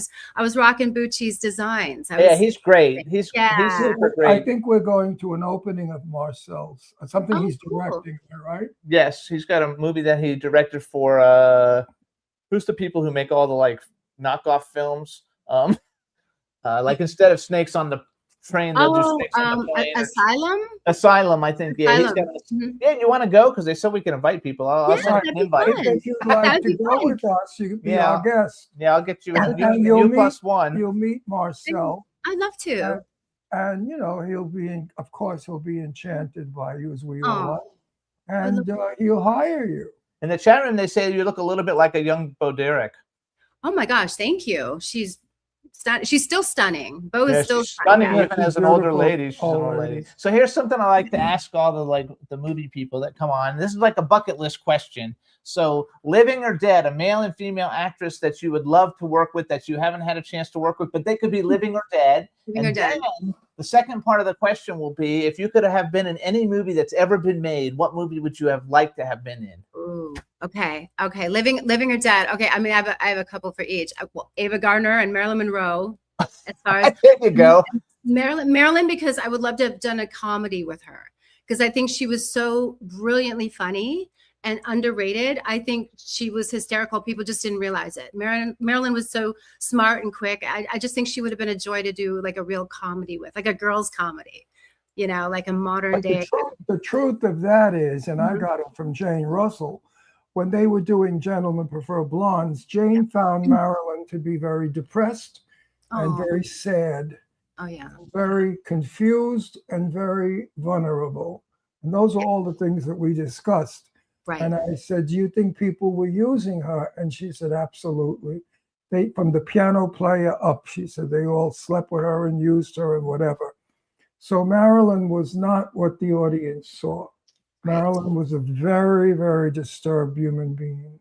was rocking Bucci's designs. He's great. He's super great. I think we're going to an opening of Marcel's, something he's directing, right? Yes, he's got a movie that he directed for who's the people who make all the like knockoff films? Like instead of snakes on the train, they'll do snakes on the plane. Asylum? Asylum, I think. Yeah, Asylum. Yeah, you want to go? Because they said we can invite people. I'll send an invite. If you'd like to go with us, you could be our guest. Yeah, I'll get you. And you meet, +1. You'll meet Marcel. I'd love to. And you know, he'll be enchanted by you as we all are. And he'll hire you. In the chat room, they say you look a little bit like a young Bo Derek. Oh my gosh, thank you. She's still stunning. Bo is still stunning even as an older lady. She's an old lady. So here's something I like to ask all the movie people that come on. This is like a bucket list question. So living or dead, a male and female actress that you would love to work with that you haven't had a chance to work with, but they could be living or dead. Then the second part of the question will be, if you could have been in any movie that's ever been made, what movie would you have liked to have been in? Ooh, okay. Living or dead. Okay, I mean, I have a couple for each. Ava Gardner and Marilyn Monroe. As far as there you go. Marilyn, because I would love to have done a comedy with her, because I think she was so brilliantly funny and underrated. I think she was hysterical. People just didn't realize it. Marilyn was so smart and quick. I just think she would have been a joy to do like a real comedy with, like a girls' comedy, you know, like a modern day. The truth of that is, and I got it from Jane Russell, when they were doing Gentlemen Prefer Blondes, Jane found Marilyn to be very depressed and very sad. Oh, yeah. Very confused and very vulnerable. And those are all the things that we discussed. Right. And I said, do you think people were using her? And she said, absolutely. They, from the piano player up, she said, they all slept with her and used her and whatever. So Marilyn was not what the audience saw. Marilyn was a very, very disturbed human being.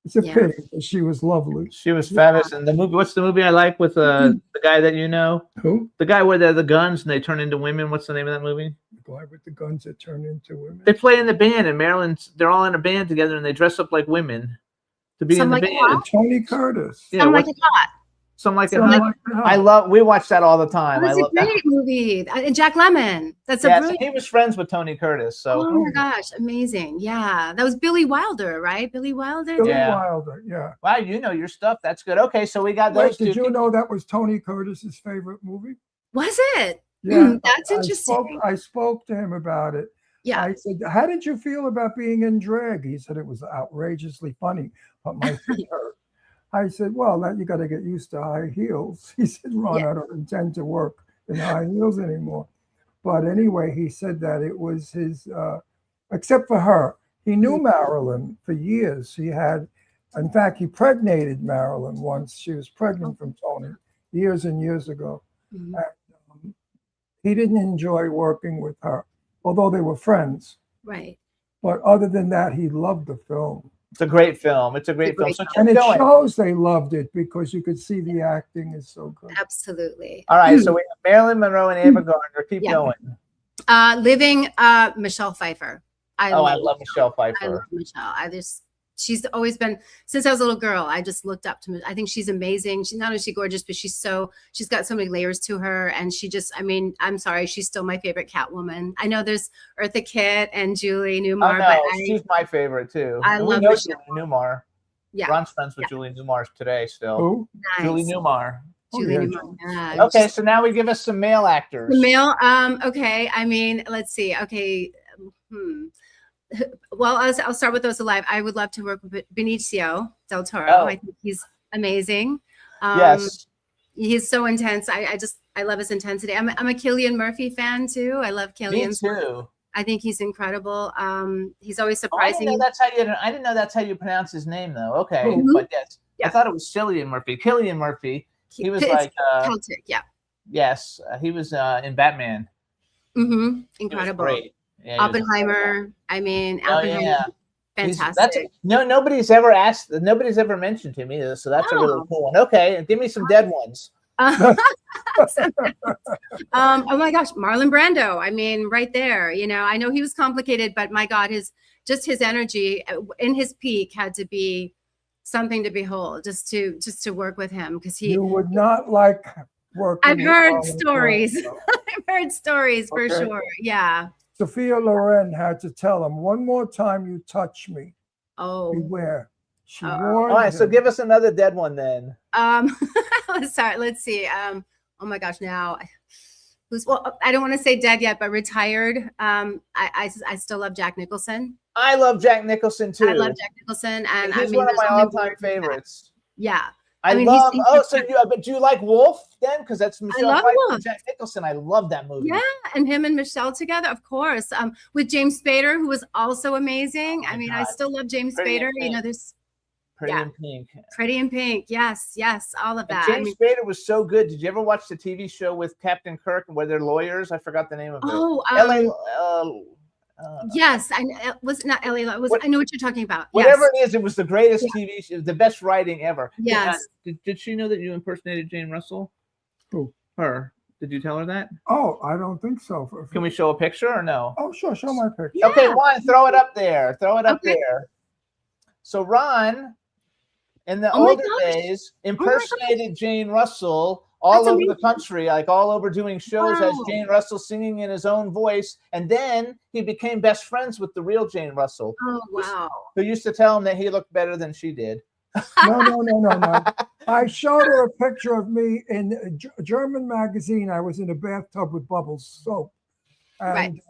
It's a pity, but she was lovely. She was fabulous. And the movie, what's the movie I like with the guy that you know? Who? The guy where they're the guns and they turn into women. What's the name of that movie? The guy with the guns that turn into women. They play in the band, and Marilyn's, they're all in a band together, and they dress up like women to be in the band. Tony Curtis. Yeah, Some Like It Hot. Some Like It Hot. We watch that all the time. That's a great movie. And Jack Lemmon. That's a brilliant. He was friends with Tony Curtis. So. Oh my gosh, amazing. Yeah. That was Billy Wilder, right? Billy Wilder? Billy Wilder, yeah. Wow, you know your stuff. That's good. Okay, so we got those two. Did you know that was Tony Curtis's favorite movie? Was it? Yeah. That's interesting. I spoke to him about it. Yeah. I said, how did you feel about being in drag? He said it was outrageously funny, but my feet hurt. I said, well, you got to get used to high heels. He said, Ron, I don't intend to work in high heels anymore. But anyway, he said that it was his, except for her. He knew Marilyn for years. He had, in fact, he pregnated Marilyn once. She was pregnant from Tony years and years ago. And, he didn't enjoy working with her, although they were friends. Right. But other than that, he loved the film. It's a great film. It's a great film. So and it shows they loved it because you could see the acting is so good. Absolutely. All right. So we have Marilyn Monroe and Ava Gardner. Keep going. Living Michelle Pfeiffer. I love Michelle Pfeiffer. I love Michelle. She's always been, since I was a little girl, I just looked up to, I think she's amazing. She's not only gorgeous, but she's got so many layers to her. And she just, I mean, I'm sorry, she's still my favorite Catwoman. I know there's Eartha Kitt and Julie Newmar, but she's my favorite too. I love Michelle. Julie Newmar. Yeah. Ron's friends with Julie Newmar today still. Who? Nice. Julie Newmar. Julie Newmar. Yeah. Okay, so now we give us some male actors. The male, okay. I mean, let's see. Okay. Well, I'll start with those alive. I would love to work with Benicio del Toro. I think he's amazing. Yes. He's so intense. I love his intensity. I'm a Cillian Murphy fan too. I love Cillian. Me too. I think he's incredible. He's always surprising. I didn't know that's how you pronounce his name though. Okay, but yes, I thought it was Cillian Murphy. Cillian Murphy. He was like Celtic. Yeah. Yes, he was in Batman. Incredible. Great. Yeah, Oppenheimer. I mean, Oppenheimer. Fantastic. Nobody's ever mentioned him either, so that's a really cool one. Okay, give me some dead ones. Oh my gosh, Marlon Brando. I mean, right there. You know, I know he was complicated, but my God, his energy in his peak had to be something to behold. Just to work with him, because You would not like working. I've with heard Marlon stories. Brando. I've heard stories for Okay. sure. Yeah. Sophia Loren had to tell him, one more time you touch me, Oh. beware. She All warned right, so him. give us another dead one then. Sorry, let's see. Oh my gosh, now I don't want to say dead yet, but retired. I still love Jack Nicholson. I love Jack Nicholson too. I love Jack Nicholson, and He's I mean, one of there's my only all-time one thing that- favorites. Yeah. I mean, love. he's But do you like Wolf then? Because that's Michelle love Pfeiffer Wolf. and Jack Nicholson. I love that movie. Yeah, and him and Michelle together, of course. With James Spader, who was also amazing. I mean, I God. still love James Pretty in Spader. You know, Pink. there's Pretty yeah. in Pink. Pretty in Pink. Yes, all of And that. James Spader was so good. Did you ever watch the TV show with Captain Kirk where they're lawyers? I forgot the name of it. Oh, LA. yes, was not Ellie. I know what you're talking about. Whatever Yes. it is, it was the greatest TV show, the best writing ever. Yes. Did she know that you impersonated Jane Russell? Who? Her. Did you tell her that? Oh, I don't think so. Can we show a picture or no? Oh, sure. Show my picture. Yeah. Okay, Ron, throw it up there. Throw it up Okay. there. So Ron, in the Oh my older gosh. days, impersonated Jane Russell all That's over the amazing. country, like all over doing shows as Wow. Jane Russell singing in his own voice. And then he became best friends with the real Jane Russell, Oh wow. who used to tell him that he looked better than she did. No. I showed her a picture of me in a German magazine. I was in a bathtub with Bubbles soap. And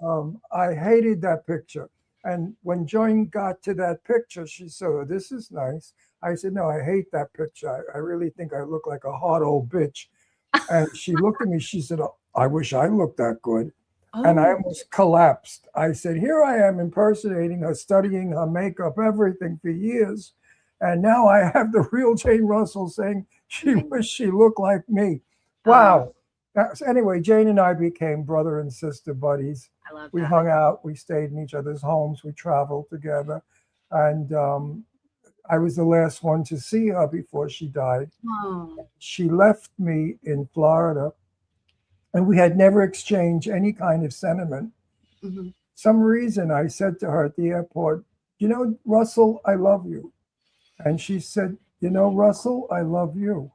I hated that picture. And when Joan got to that picture, she said, "Oh, this is nice." I said, "No, I hate that picture. I really think I look like a hot old bitch." And she looked at me. She said, "Oh, I wish I looked that good." And I almost collapsed. I said, "Here I am impersonating her, studying her makeup, everything for years. And now I have the real Jane Russell saying she wished she looked like me." Wow. Anyway, Jane and I became brother and sister buddies. I love We that. hung out. We stayed in each other's homes. We traveled together. And I was the last one to see her before she died. Oh. She left me in Florida, and we had never exchanged any kind of sentiment. Mhm. Some reason I said to her at the airport, "You know, Russell, I love you." And she said, "You know, Russell, I love you."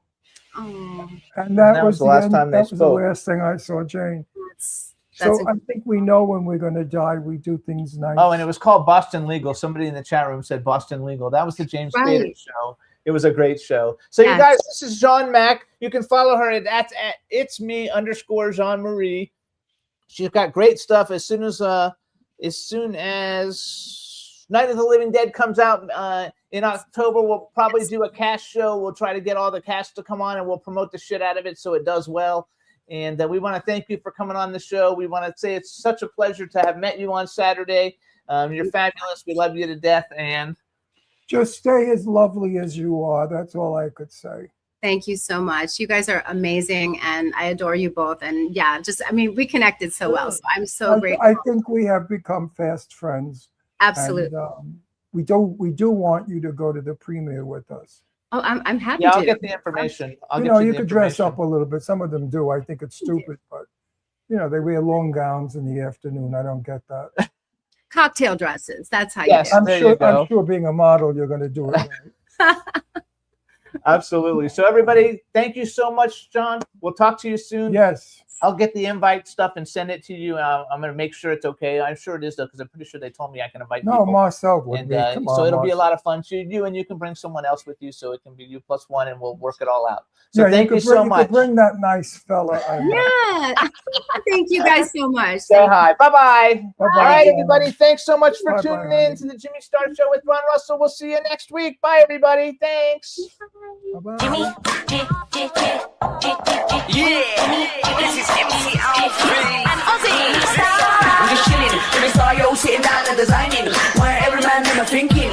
Oh. And that was the last end- time they that was the spoke. last thing I saw Jane. That's So I think we know when we're going to die, we do things nice. Oh, and it was called Boston Legal. Somebody in the chat room said Boston Legal. That was the James Spader Right. show. It was a great show. So you Yes. guys, this is Jean Mac. You can follow her at it's me _ Jean Marie. She's got great stuff. As soon as Night of the Living Dead comes out in October, we'll probably do a cast show. We'll try to get all the cast to come on, and we'll promote the shit out of it so it does well. And we want to thank you for coming on the show. We want to say it's such a pleasure to have met you on Saturday. You're fabulous. We love you to death. And Just stay as lovely as you are. That's all I could say. Thank you so much. You guys are amazing, and I adore you both. And yeah, we connected so well. So I'm so grateful. I think we have become fast friends. Absolutely. And, we do want you to go to the premiere with us. Oh, I'm happy yeah, to. I'll get the information. You could dress up a little bit. Some of them do. I think it's stupid, but they wear long gowns in the afternoon. I don't get that. Cocktail dresses. That's how Yes, you do it. I'm sure being a model, you're going to do it. Right. Absolutely. So everybody, thank you so much, John. We'll talk to you soon. Yes. I'll get the invite stuff and send it to you. I'm going to make sure it's okay. I'm sure it is, though, because I'm pretty sure they told me I can invite No, people. Marcel would And be. Come so on, it'll be a Marcel. lot of fun. And you can bring someone else with you, so it can be you plus one, and we'll work it all out. So Yeah, thank you could so bring- much. could bring that nice fella. Yeah. Thank you guys so much. Say hi. Bye-bye. Bye-bye. All right, everybody. Thanks so much for Bye-bye, tuning honey. in to the Jimmy Star Show with Ron Russell. We'll see you next week. Bye, everybody. Thanks. Jimmy, this is MC Alfred. I'm just chilling, Jimmy Star, yo, sitting down and designing. Where every man in thinking,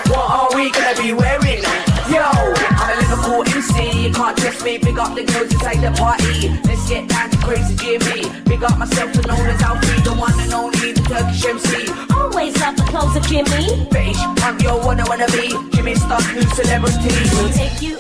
what are we gonna be wearing? Yo, I'm a Liverpool MC, you can't trust me. Big up the girls inside the party. Let's get down to crazy Jimmy. Big up myself and known as Alfie, the one and only, the Turkish MC. Always love the clothes of Jimmy. Bitch, I'm your one I wanna be. Jimmy Star, new celebrity. We'll take you